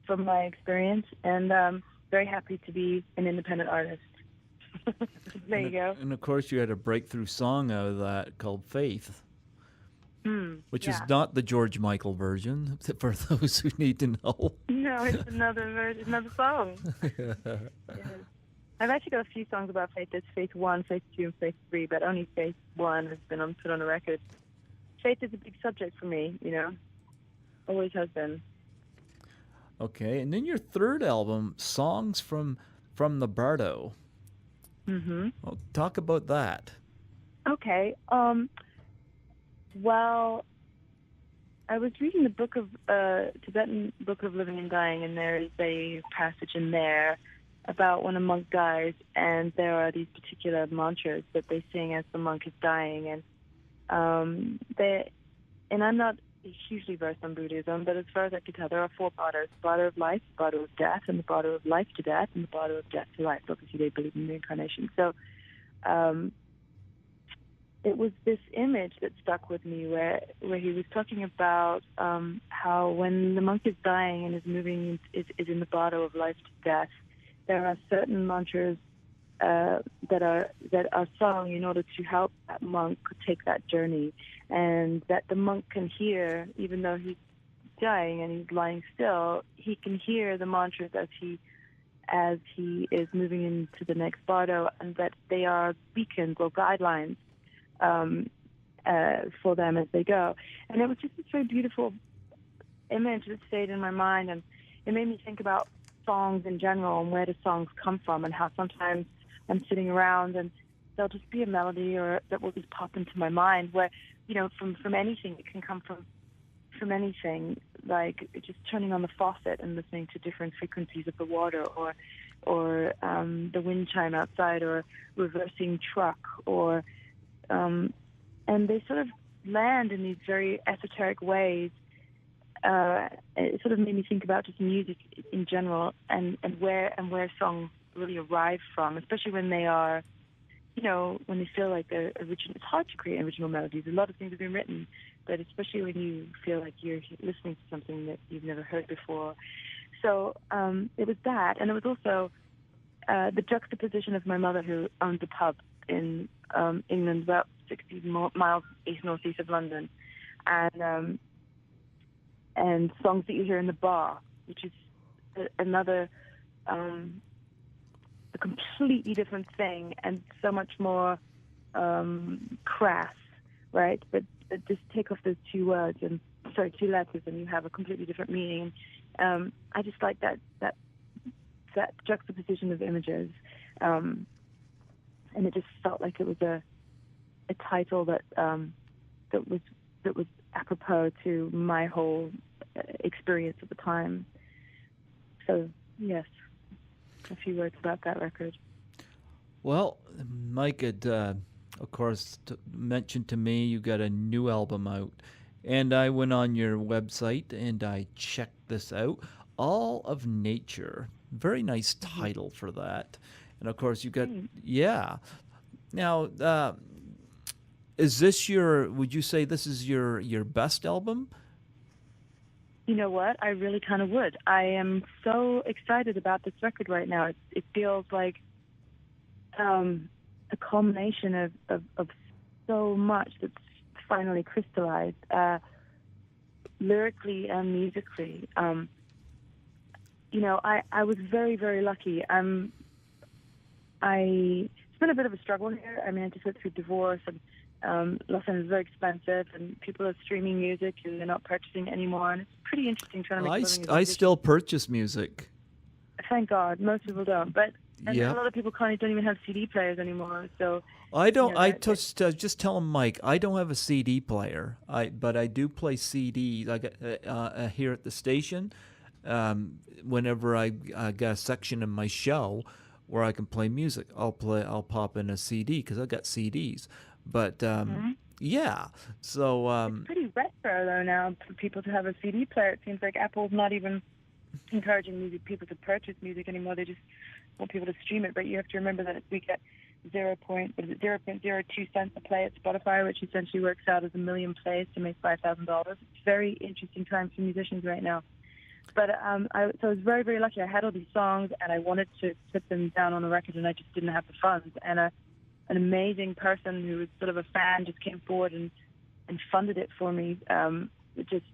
Speaker 2: from my experience, and very happy to be an independent artist. There you go.
Speaker 1: And of course, you had a breakthrough song out of that called Faith, which is
Speaker 2: Yeah.
Speaker 1: not the George Michael version, for those who need to know.
Speaker 2: No, it's another version, another song. Yes. I've actually got a few songs about faith. There's Faith 1, Faith 2, and Faith 3, but only Faith 1 has been put on a record. Faith is a big subject for me, always has been.
Speaker 1: Okay, and then your third album, Songs from the Bardo.
Speaker 2: Mm-hmm.
Speaker 1: Well, talk about that.
Speaker 2: Okay. Well, I was reading the book of Tibetan Book of Living and Dying, and there is a passage in there about when a monk dies, and there are these particular mantras that they sing as the monk is dying, and I'm not hugely versed on Buddhism, but as far as I can tell, there are 4 Bardos: the Bardo of life, the Bardo of death, and the Bardo of life to death, and the Bardo of death to life. Obviously, they believe in reincarnation. So it was this image that stuck with me where he was talking about how when the monk is dying and is moving, is in the Bardo of life to death, there are certain mantras that are sung in order to help that monk take that journey, and that the monk can hear, even though he's dying and he's lying still, he can hear the mantras as he is moving into the next bardo, and that they are beacons or guidelines for them as they go. And it was just this very beautiful image that stayed in my mind, and it made me think about songs in general and where do songs come from, and how sometimes I'm sitting around and there'll just be a melody or that will just pop into my mind where, from anything. It can come from anything, like just turning on the faucet and listening to different frequencies of the water, or the wind chime outside, or reversing truck, or and they sort of land in these very esoteric ways. It sort of made me think about just music in general, and where songs really arrive from, especially when they are, when they feel like they're original. It's hard to create original melodies. A lot of things have been written, but especially when you feel like you're listening to something that you've never heard before. So it was that, and it was also the juxtaposition of my mother, who owned a pub in England, about 60 miles northeast of London, and songs that you hear in the bar, which is another a completely different thing, and so much more crass, right? But just take off those two letters, and you have a completely different meaning. I just like that juxtaposition of images, and it just felt like it was a title that was apropos to my whole experience at the time. So yes, a few words about that record.
Speaker 1: Well, Mike had, of course, mentioned to me you got a new album out, and I went on your website and I checked this out. All of Nature. Very nice title for that. And of course, you got, yeah. Now, is this would you say this is your best album?
Speaker 2: You know what? I really kind of would. I am so excited about this record right now. It feels like a culmination of so much that's finally crystallized, lyrically and musically. I was very, very lucky. It's been a bit of a struggle here. I mean, I just went through divorce, and Los Angeles is very expensive, and people are streaming music and they're not purchasing anymore, and it's pretty interesting trying to make a living as a
Speaker 1: I
Speaker 2: musician.
Speaker 1: still purchase music.
Speaker 2: Thank God, most people don't, but and
Speaker 1: Yep.
Speaker 2: a lot of people don't even have CD players anymore. So
Speaker 1: I don't.
Speaker 2: just
Speaker 1: tell them, Mike. I don't have a CD player. But I do play CDs. I got here at the station. Whenever I got a section in my show where I can play music, I'll pop in a CD because I got CDs. But yeah, so
Speaker 2: it's pretty retro though now for people to have a CD player. It seems like Apple's not even encouraging people to purchase music anymore. They just want people to stream it. But you have to remember that we get 0.02 cents a play at Spotify, which essentially works out as 1 million plays to make $5,000. It's a very interesting time for musicians right now. But so I was very, very lucky. I had all these songs, and I wanted to put them down on a record, and I just didn't have the funds. And an amazing person who was sort of a fan just came forward and funded it for me, just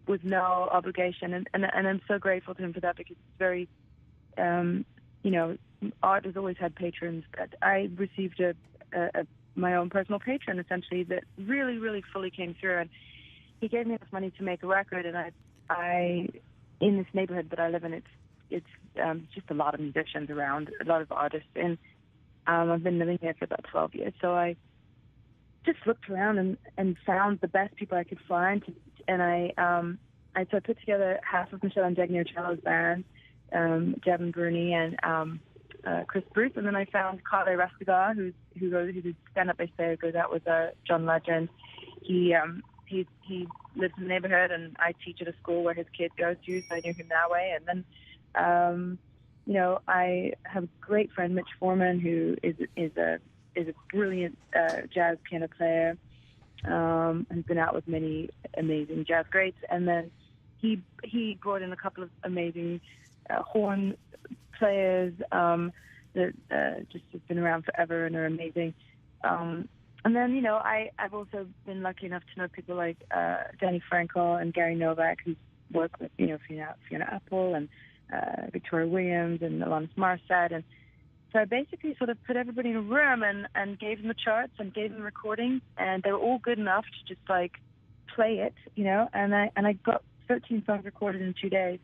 Speaker 2: with no obligation. And I'm so grateful to him for that, because it's very, art has always had patrons, but I received my own personal patron, essentially, that really, really fully came through. And he gave me enough money to make a record, and I in this neighborhood that I live in, it's just a lot of musicians around, a lot of artists, and I've been living here for about 12 years. So I just looked around and found the best people I could find, and I put together half of Michelle and Cello's band, Devin Bruni and Chris Bruce, and then I found Carly Rastigar, who's a stand-up bass player, goes out with John Legend. He lives in the neighborhood, and I teach at a school where his kid goes to, so I knew him that way. And then, I have a great friend, Mitch Foreman, who is a brilliant jazz piano player, has been out with many amazing jazz greats. And then he brought in a couple of amazing horn players that just have been around forever and are amazing. And then, I've also been lucky enough to know people like Danny Frankel and Gary Novak, who work with, Fiona Apple and Victoria Williams and Alanis Morissette. And so I basically sort of put everybody in a room and gave them the charts and gave them recordings, and they were all good enough to just play it, and I got 13 songs recorded in 2 days,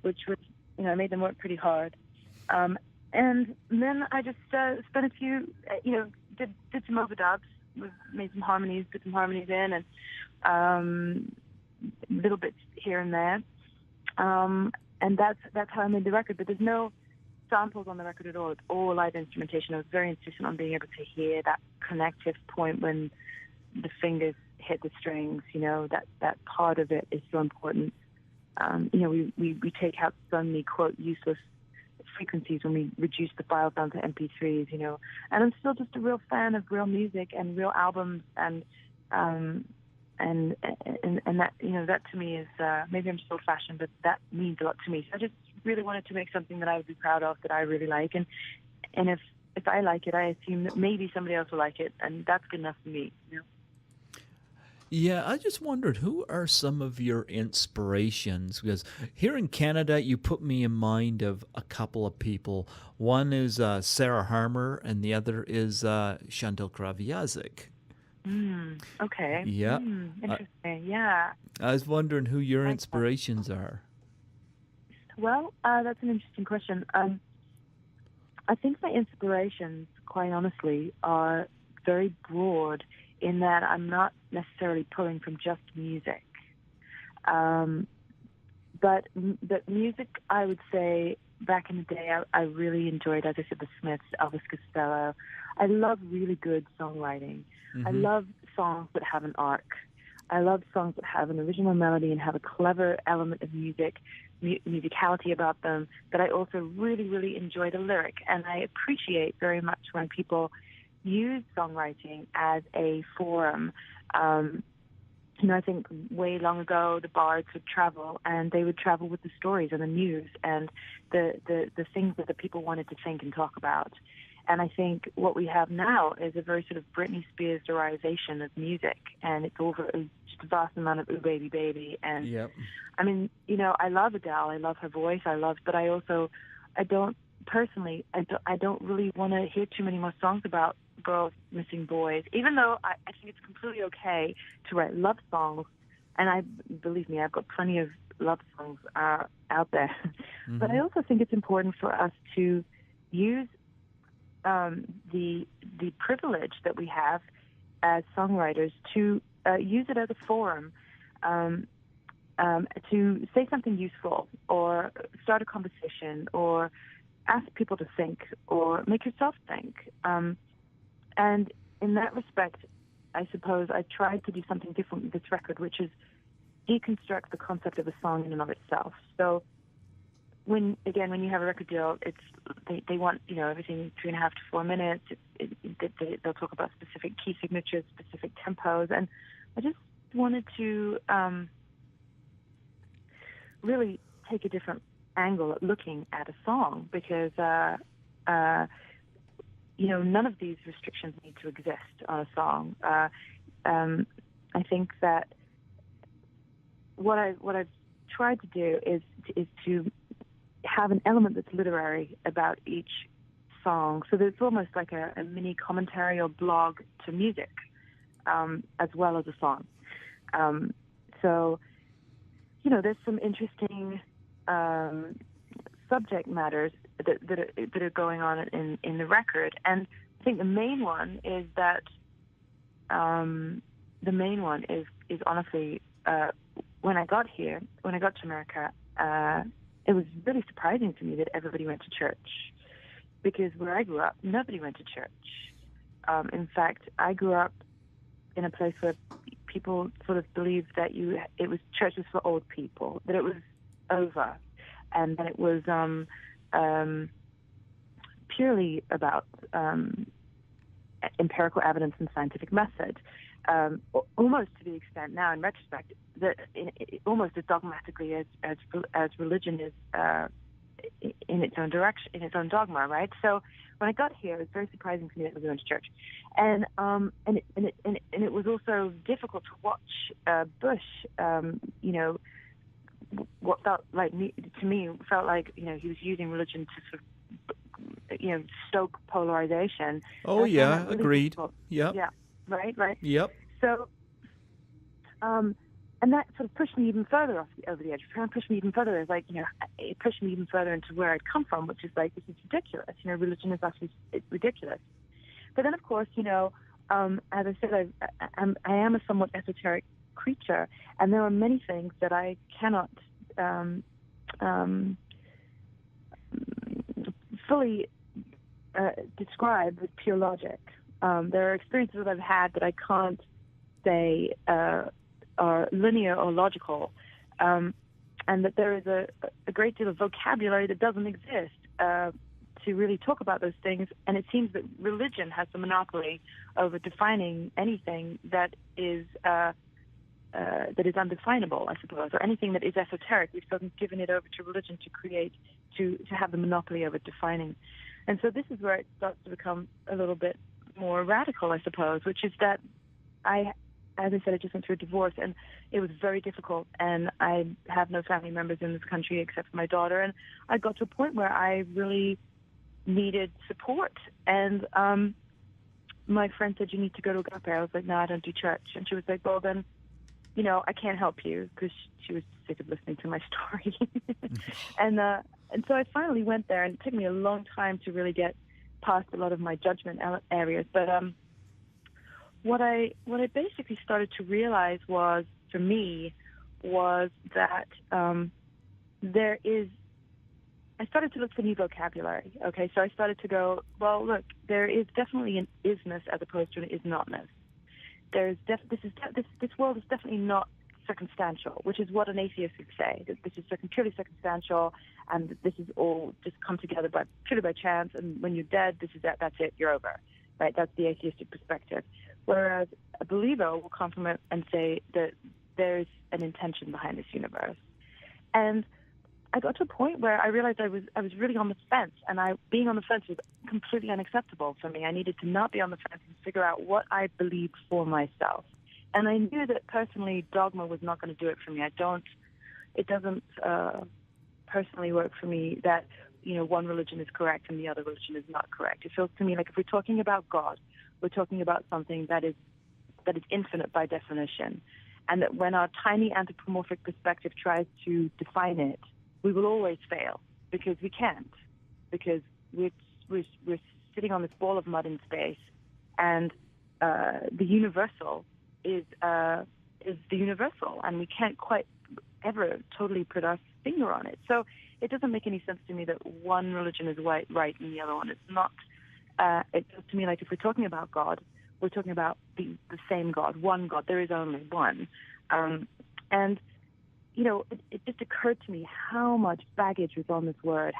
Speaker 2: which was, made them work pretty hard. And then I just spent a few, did some overdubs, made some harmonies, put some harmonies in, and little bits here and there. And that's how I made the record. But there's no samples on the record at all. It's all live instrumentation. I was very insistent on being able to hear that connective point when the fingers hit the strings. That part of it is so important. We take out so many, quote, useless frequencies when we reduce the files down to MP3s, and I'm still just a real fan of real music and real albums, and that, that to me is, maybe I'm just old-fashioned, but that means a lot to me. So I just really wanted to make something that I would be proud of, that I really like, and if I like it, I assume that maybe somebody else will like it, and that's good enough for me.
Speaker 1: Yeah, I just wondered, who are some of your inspirations? Because here in Canada, you put me in mind of a couple of people. One is Sarah Harmer, and the other is Chantal Kraviazik.
Speaker 2: Okay.
Speaker 1: Yeah.
Speaker 2: Interesting. Yeah.
Speaker 1: I was wondering who your inspirations are.
Speaker 2: Well, that's an interesting question. I think my inspirations, quite honestly, are very broad, in that I'm not necessarily pulling from just music. But music, I would say, back in the day, I really enjoyed, as I said, the Smiths, Elvis Costello. I love really good songwriting. Mm-hmm. I love songs that have an arc. I love songs that have an original melody and have a clever element of musicality about them, but I also really, really enjoy the lyric. And I appreciate very much when people use songwriting as a forum. I think way long ago, the bards would travel, and they would travel with the stories and the muse and the things that the people wanted to think and talk about. And I think what we have now is a very sort of Britney Spears derization of music, and it's over just a vast amount of ooh baby baby. And yep. I mean, I love Adele, I love her voice, but I don't really want to hear too many more songs about girls missing boys, even though I think it's completely okay to write love songs, and believe me, I've got plenty of love songs out there. Mm-hmm. But I also think it's important for us to use the privilege that we have as songwriters to use it as a forum to say something useful, or start a conversation, or ask people to think, or make yourself think. And in that respect, I suppose I tried to do something different with this record, which is deconstruct the concept of a song in and of itself. So when you have a record deal, they want everything 3.5 to 4 minutes. They'll talk about specific key signatures, specific tempos, and I just wanted to really take a different angle at looking at a song, because none of these restrictions need to exist on a song. I think that what I've tried to do is to have an element that's literary about each song, so there's almost like a mini commentary or blog to music, as well as a song. So there's some interesting subject matters that are going on in the record, and I think the main one is honestly, when I got to America, it was really surprising to me that everybody went to church, because where I grew up, nobody went to church. In fact, I grew up in a place where people sort of believed that church was for old people, that it was over, and that it was purely about empirical evidence and scientific method, almost to the extent now, in retrospect, that almost as dogmatically as religion is in its own direction, in its own dogma, right? So when I got here, it was very surprising to me that we went to church, and it was also difficult to watch Bush. What felt like to me felt like he was using religion to sort of stoke polarization.
Speaker 1: Oh yeah,
Speaker 2: really
Speaker 1: agreed.
Speaker 2: difficult.
Speaker 1: Yep.
Speaker 2: Yeah. Right.
Speaker 1: Yep.
Speaker 2: So, and that sort of pushed me even further over the edge. It kind of pushed me even further. It's like, it pushed me even further into where I'd come from, which is like, this is ridiculous. Religion is actually ridiculous. But then, of course, as I said, I am a somewhat esoteric creature, and there are many things that I cannot fully describe with pure logic. There are experiences that I've had that I can't say are linear or logical, and that there is a great deal of vocabulary that doesn't exist to really talk about those things. And it seems that religion has the monopoly over defining anything that is undefinable, I suppose, or anything that is esoteric. We've sort of given it over to religion to have the monopoly over defining. And so this is where it starts to become a little bit more radical, I suppose, which is that as I said, I just went through a divorce, and it was very difficult, and I have no family members in this country except for my daughter, and I got to a point where I really needed support. And my friend said, you need to go to Agape. I was like, no, I don't do church. And she was like, well, then, I can't help you, because she was sick of listening to my story. And so I finally went there, and it took me a long time to really get past a lot of my judgment areas. But what I basically started to realize was that I started to look for new vocabulary. Okay, so I started to go, well, look, there is definitely an isness as opposed to an is-notness. This world is definitely not circumstantial, which is what an atheist would say. That this is purely circumstantial, and this is all just come together purely by chance. And when you're dead, that's it. You're over, right? That's the atheistic perspective. Whereas a believer will come from it and say that there's an intention behind this universe. And I got to a point where I realized I was really on the fence, and being on the fence was completely unacceptable for me. I needed to not be on the fence and figure out what I believed for myself. And I knew that personally, dogma was not going to do it for me. It doesn't personally work for me that, one religion is correct and the other religion is not correct. It feels to me like if we're talking about God, we're talking about something that is infinite by definition. And that when our tiny anthropomorphic perspective tries to define it, we will always fail, because we can't, because we're sitting on this ball of mud in space, and the universal is the universal, and we can't quite ever totally put our finger on it. So it doesn't make any sense to me that one religion is right and the other one is not. It feels to me like if we're talking about God, we're talking about the same God, one God. There is only one. And it just occurred to me how much baggage was on this word,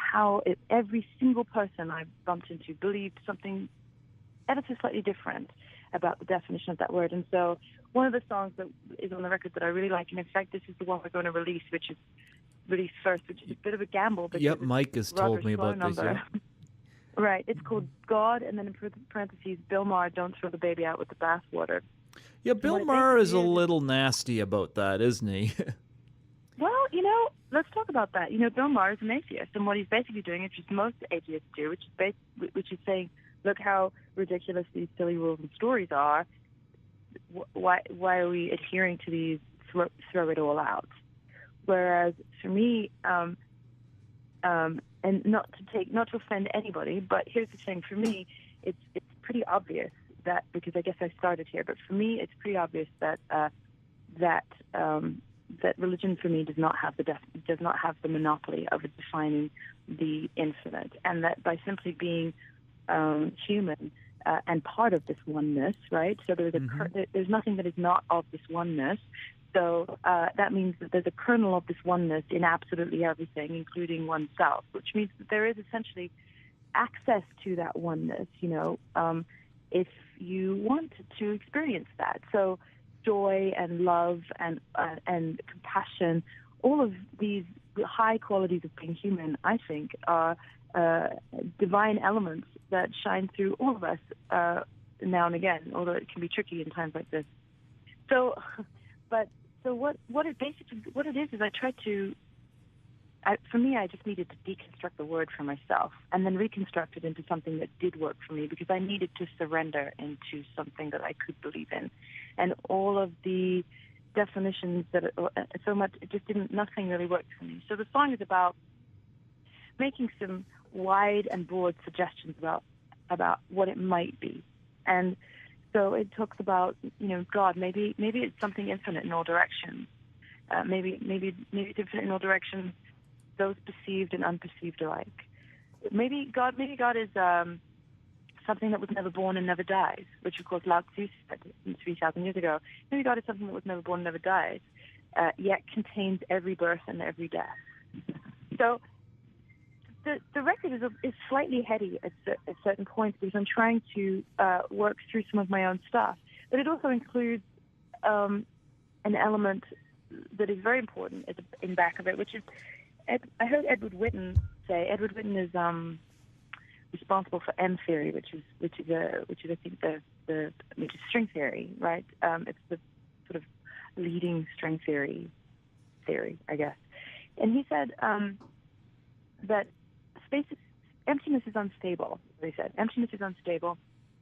Speaker 2: every single person I bumped into believed something ever so slightly different about the definition of that word. And so one of the songs that is on the record that I really like, and in fact, this is the one we're going to release, which is released first, which is a bit of a gamble.
Speaker 1: Yep, Mike has told me about this. Yeah.
Speaker 2: Right. It's called God, and then in parentheses, Bill Maher, Don't Throw the Baby Out with the Bathwater.
Speaker 1: Yeah, Bill Maher is a little nasty about that, isn't he?
Speaker 2: Well, let's talk about that. Bill Maher is an atheist, and what he's basically doing is just most atheists do, which is saying, look how ridiculous these silly rules and stories are. Why are we adhering to these? Throw it all out. Whereas for me, and not to offend anybody, but here's the thing: for me, it's pretty obvious that, because I guess I started here, but for me, it's pretty obvious that that religion for me does not have the monopoly of defining the infinite, and that by simply being human and part of this oneness, right? So there's nothing that is not of this oneness. So that means that there's a kernel of this oneness in absolutely everything, including oneself, which means that there is essentially access to that oneness, if you want to experience that. So joy and love and compassion, all of these high qualities of being human, I think, are divine elements that shine through all of us now and again, although it can be tricky in times like this. So what it is I try to, for me, I just needed to deconstruct the word for myself and then reconstruct it into something that did work for me, because I needed to surrender into something that I could believe in. And all of the definitions that so much, nothing really worked for me. So the song is about making some wide and broad suggestions about what it might be. And so it talks about, God, maybe it's something infinite in all directions. Maybe it's infinite in all directions, those perceived and unperceived alike. Maybe God is something that was never born and never dies, which of course Lao Tzu said 3,000 years ago. Maybe God is something that was never born and never dies, yet contains every birth and every death. So the record is slightly heady at certain points, because I'm trying to work through some of my own stuff. But it also includes an element that is very important in back of it, which is, I heard Edward Whitton say. Edward Whitton is responsible for M theory, which is I think which is string theory, right? It's the sort of leading string theory, I guess. And he said that emptiness is unstable. They said emptiness is unstable,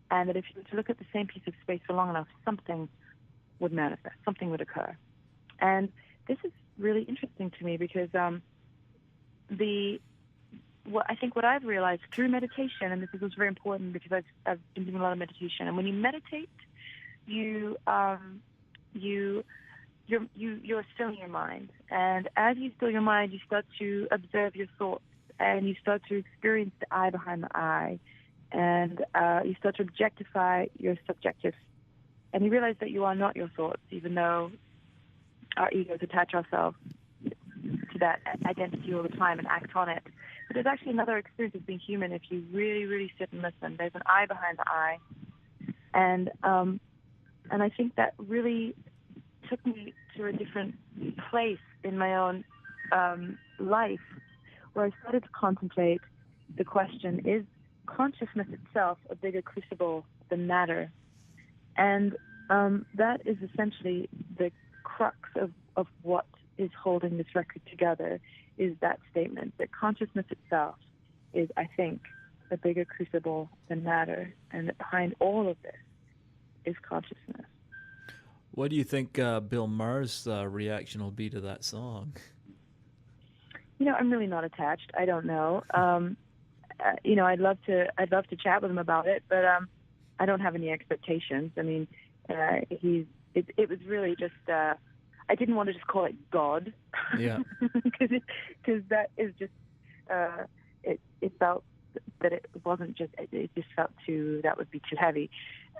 Speaker 2: and that if you were to look at the same piece of space for long enough, something would manifest, something would occur. And this is really interesting to me, because I think what I've realized through meditation, and this is very important because I've been doing a lot of meditation, and when you meditate, you're stilling your mind, and as you still your mind, you start to observe your thoughts, and you start to experience the eye behind the eye, and you start to objectify your subjective, and you realize that you are not your thoughts, even though our egos attach ourselves to that identity all the time and act on it. But there's actually another experience of being human if you really, really sit and listen. There's an eye behind the eye, and I think that really took me to a different place in my own life, where I started to contemplate the question: is consciousness itself a bigger crucible than matter? And that is essentially the crux of what is holding this record together, is that statement that consciousness itself is, I think, a bigger crucible than matter, and that behind all of this is consciousness.
Speaker 1: What do you think Bill Maher's reaction will be to that song?
Speaker 2: I'm really not attached. I don't know. I'd love to chat with him about it, but I don't have any expectations. I mean, it was really just. I didn't want to just call it God,
Speaker 1: yeah,
Speaker 2: because that is just. It felt that it wasn't just. It just felt that would be too heavy.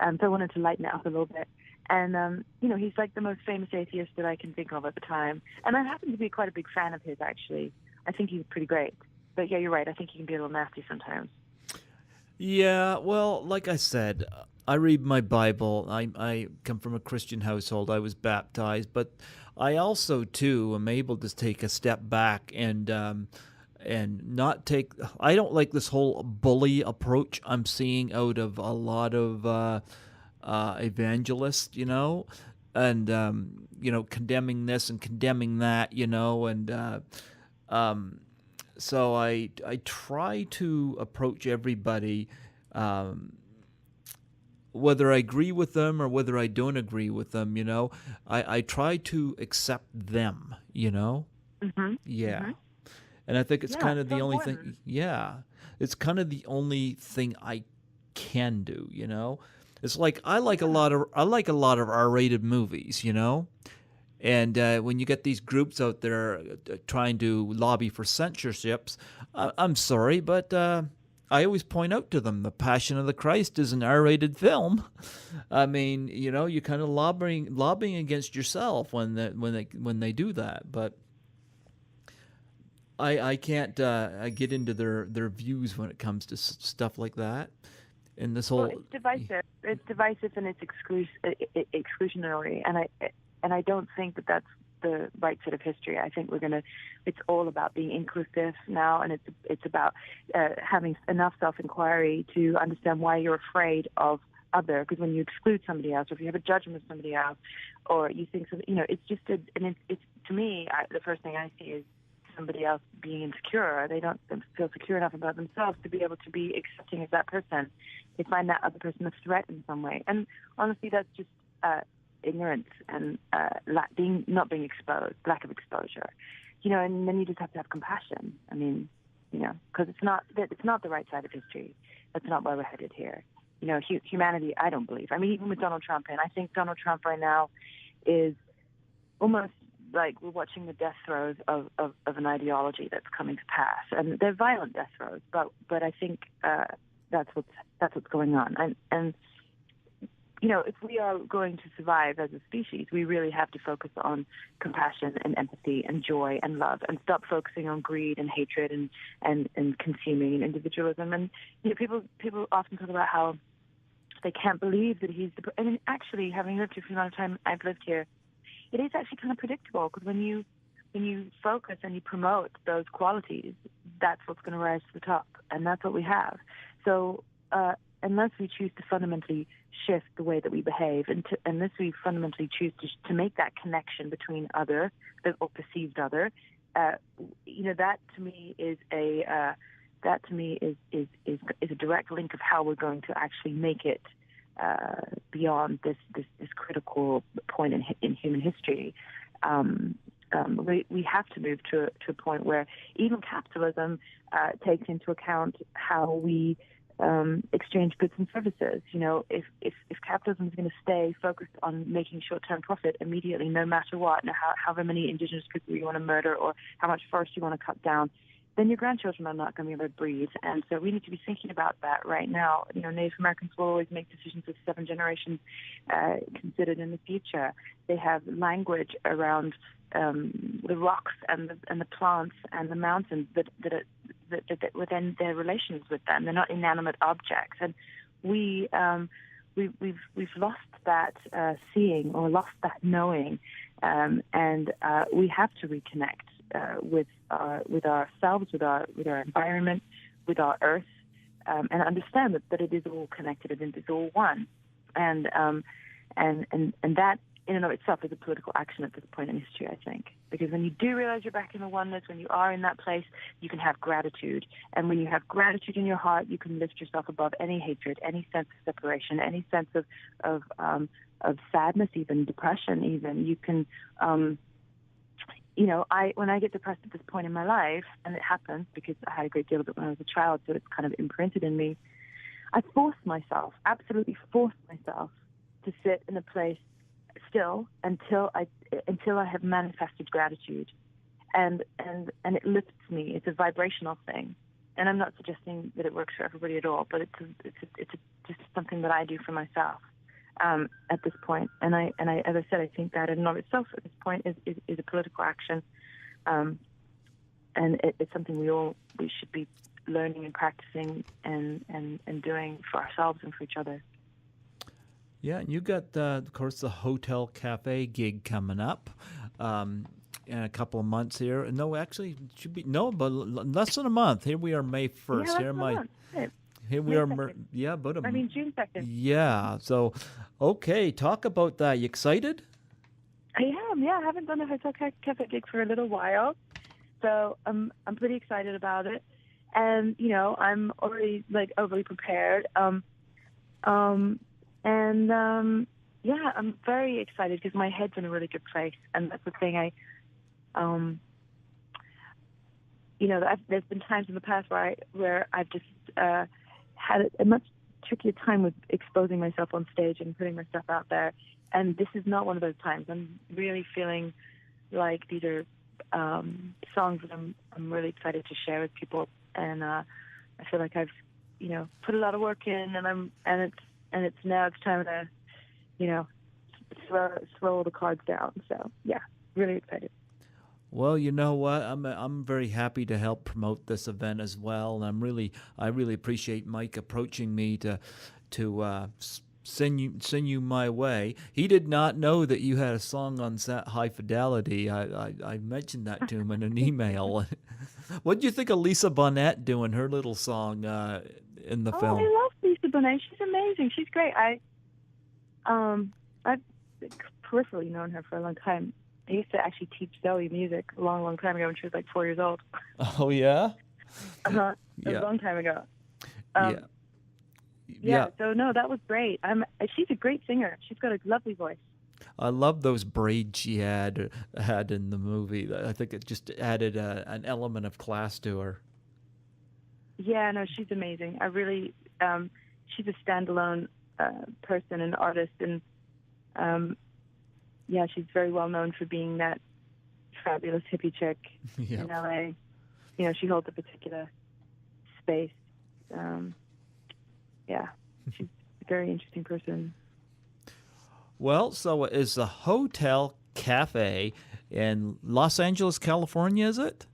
Speaker 2: So I wanted to lighten it up a little bit. And he's like the most famous atheist that I can think of at the time. And I happen to be quite a big fan of his, actually. I think he's pretty great. But yeah, you're right. I think he can be a little nasty sometimes.
Speaker 1: Yeah, well, like I said, I read my Bible. I come from a Christian household. I was baptized, but I also too am able to take a step back and not take. I don't like this whole bully approach I'm seeing out of a lot of evangelists, and condemning this and condemning that, and um, so I try to approach everybody, um, whether I agree with them or whether I don't agree with them. I try to accept them. Yeah,
Speaker 2: Mhm.
Speaker 1: and I think it's
Speaker 2: Yeah,
Speaker 1: kind
Speaker 2: it's
Speaker 1: of
Speaker 2: so
Speaker 1: the only
Speaker 2: important.
Speaker 1: thing. Yeah, it's kind of the only thing I can do. It's like
Speaker 2: Yeah.
Speaker 1: I like a lot of R-rated movies. And when you get these groups out there trying to lobby for censorships, I'm sorry, but I always point out to them the Passion of the Christ is an R-rated film. I mean, you're kind of lobbying against yourself when they do that. But I can't I get into their views when it comes to stuff like that. And this
Speaker 2: Well,
Speaker 1: whole
Speaker 2: it's divisive. It's divisive and it's exclusionary, and I don't think that that's the right sort of history. I think it's all about being inclusive now, and it's about having enough self-inquiry to understand why you're afraid of other. Because when you exclude somebody else, or if you have a judgment of somebody else, or you think something, it's just it's to me the first thing I see is somebody else being insecure. They don't feel secure enough about themselves to be able to be accepting of that person. They find that other person a threat in some way. And honestly, that's just ignorance and not being exposed, lack of exposure. And then you just have to have compassion. I mean, because it's not the right side of history. That's not why we're headed here. Humanity, I don't believe. I mean, even with Donald Trump, and I think Donald Trump right now is almost like we're watching the death throes of an ideology that's coming to pass, and they're violent death throes. But I think that's what's going on. And if we are going to survive as a species, we really have to focus on compassion and empathy and joy and love, and stop focusing on greed and hatred and consuming and individualism. And people often talk about how they can't believe that he's the. And actually, having lived here for a long time, I've lived here. It is actually kind of predictable, because when you focus and you promote those qualities, that's what's going to rise to the top, and that's what we have. So unless we choose to fundamentally shift the way that we behave, and unless we fundamentally choose to make that connection between other or perceived other, that to me is a direct link of how we're going to actually make it beyond this critical point in human history. We have to move to a point where even capitalism takes into account how we exchange goods and services. If capitalism is going to stay focused on making short-term profit immediately, no matter what, however many indigenous people you want to murder or how much forest you want to cut down, then your grandchildren are not going to be able to breathe. And so we need to be thinking about that right now. Native Americans will always make decisions with 7 generations considered in the future. They have language around the rocks and the plants and the mountains that within their relations with them. They're not inanimate objects. And we've lost that seeing, or lost that knowing, and we have to reconnect with ourselves, with our environment, with our earth, and understand that it is all connected and it is all one, and that in and of itself is a political action at this point in history, I think, because when you do realize you're back in the oneness, when you are in that place, you can have gratitude, and when you have gratitude in your heart, you can lift yourself above any hatred, any sense of separation, any sense of sadness, even depression, even you can. When I get depressed at this point in my life, and it happens because I had a great deal of it when I was a child, so it's kind of imprinted in me, I absolutely force myself to sit in a place still until I have manifested gratitude, and it lifts me. It's a vibrational thing, and I'm not suggesting that it works for everybody at all, but it's just something that I do for myself. at this point. And I, as I said, I think that in and of itself at this point is a political action, and it's something we should be learning and practicing and doing for ourselves and for each other.
Speaker 1: Yeah, and you got, of course, the Hotel Cafe gig coming up in a couple of months here. No, actually, it should be but less than a month. Here we are, May 1st.
Speaker 2: Yeah,
Speaker 1: Here, here we
Speaker 2: May
Speaker 1: are.
Speaker 2: 2nd.
Speaker 1: About
Speaker 2: June 2nd.
Speaker 1: Yeah. So, okay, talk about that. You excited?
Speaker 2: I am. Yeah, I haven't done a Hotel Cafe gig for a little while, so I'm pretty excited about it. And I'm already overly prepared. Yeah, I'm very excited because my head's in a really good place, and that's the thing. There's been times in the past where I've just had a much trickier time with exposing myself on stage and putting my stuff out there, and this is not one of those times. I'm really feeling like these are songs that I'm really excited to share with people, and I feel like I've put a lot of work in, and it's now time to throw the cards down. So yeah, really excited.
Speaker 1: Well, you know what? I'm very happy to help promote this event as well, and I really appreciate Mike approaching me to send you my way. He did not know that you had a song on High Fidelity. I mentioned that to him in an email. What do you think of Lisa Bonet doing her little song in the film?
Speaker 2: I love Lisa Bonet. She's amazing. She's great. I've peripherally known her for a long time. I used to actually teach Zoe music a long, long time ago when she was 4 years old.
Speaker 1: Oh, yeah?
Speaker 2: Uh-huh. It was a long time ago.
Speaker 1: Yeah.
Speaker 2: So, no, that was great. She's a great singer. She's got a lovely voice.
Speaker 1: I love those braids she had in the movie. I think it just added an element of class to her.
Speaker 2: Yeah, no, she's amazing. I really, she's a standalone person and artist, and yeah, she's very well known for being that fabulous hippie chick in LA. She holds a particular space. Yeah, she's a very interesting person.
Speaker 1: Well, so is the Hotel Cafe in Los Angeles, California, is it?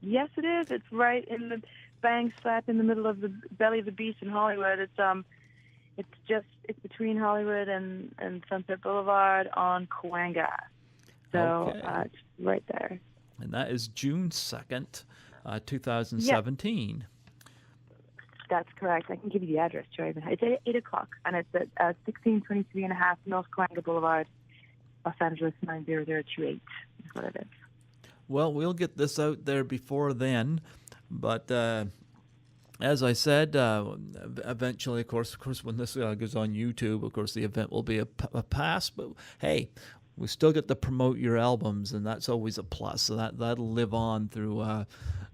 Speaker 2: Yes, it is. It's right in the bang slap in the middle of the belly of the beast in Hollywood. It's between Hollywood and Sunset Boulevard on Cahuenga. So it's right there.
Speaker 1: And that is June 2nd, 2017.
Speaker 2: Yep. That's correct. I can give you the address, too. It's at 8 o'clock, and it's at 1623.5 North Cahuenga Boulevard, Los Angeles 90028 is what it is.
Speaker 1: Well, we'll get this out there before then, but as I said, eventually, of course, when this goes on YouTube, of course, the event will be a past. But hey, we still get to promote your albums, and that's always a plus. So that'll live on through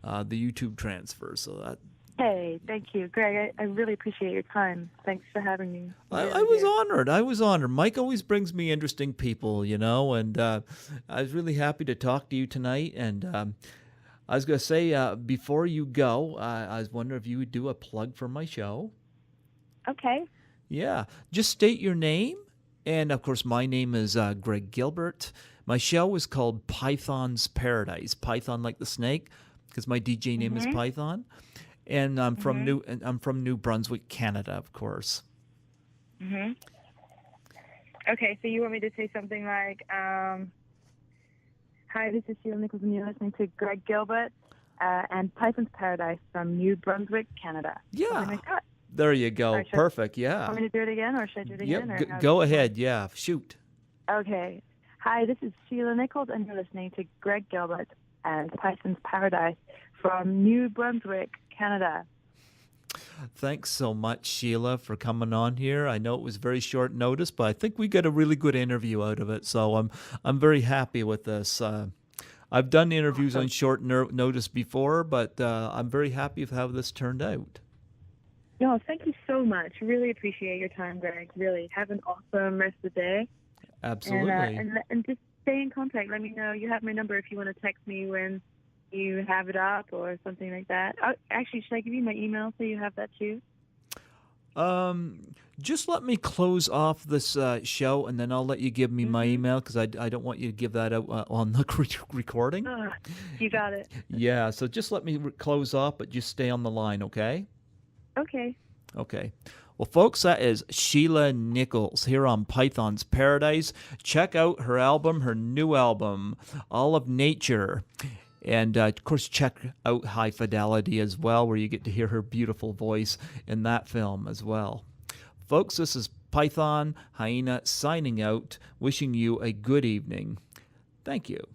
Speaker 1: the YouTube transfer. So that.
Speaker 2: Hey, thank you, Greg. I really appreciate your time. Thanks for having me.
Speaker 1: I was honored. I was honored. Mike always brings me interesting people, and I was really happy to talk to you tonight. And I was going to say, before you go, I was wondering if you would do a plug for my show.
Speaker 2: Okay.
Speaker 1: Yeah. Just state your name. And, of course, my name is Greg Gilbert. My show is called Python's Paradise. Python like the snake, because my DJ name is Python. And I'm from New Brunswick, Canada, of course.
Speaker 2: Mm-hmm. Okay, so you want me to say something like, "Hi, this is Sheila Nicholls, and you're listening to Greg Gilbert and Python's Paradise from New Brunswick, Canada."
Speaker 1: Yeah.
Speaker 2: Like that.
Speaker 1: There you go.
Speaker 2: Right,
Speaker 1: Perfect. Yeah.
Speaker 2: Want me to do it again, or should I do it again?
Speaker 1: Yep. Go ahead. Yeah. Shoot.
Speaker 2: Okay. Hi, this is Sheila Nicholls, and you're listening to Greg Gilbert and Python's Paradise from New Brunswick, Canada.
Speaker 1: Thanks so much, Sheila, for coming on here. I know it was very short notice, but I think we got a really good interview out of it. So I'm very happy with this. I've done interviews on short notice before, but I'm very happy with how this turned out.
Speaker 2: No, thank you so much. Really appreciate your time, Greg. Really. Have an awesome rest of the day.
Speaker 1: Absolutely.
Speaker 2: And just stay in contact. Let me know. You have my number if you want to text me when you have it up or something like that. Actually, should I give you my email so you have that too?
Speaker 1: Just let me close off this show, and then I'll let you give me my email, because I don't want you to give that out on the recording.
Speaker 2: You got it.
Speaker 1: Yeah, so just let me close off, but just stay on the line, okay?
Speaker 2: Okay.
Speaker 1: Okay. Well, folks, that is Sheila Nicholls here on Python's Paradise. Check out her new album, All of Nature. And, of course, check out High Fidelity as well, where you get to hear her beautiful voice in that film as well. Folks, this is Python Hyena signing out, wishing you a good evening. Thank you.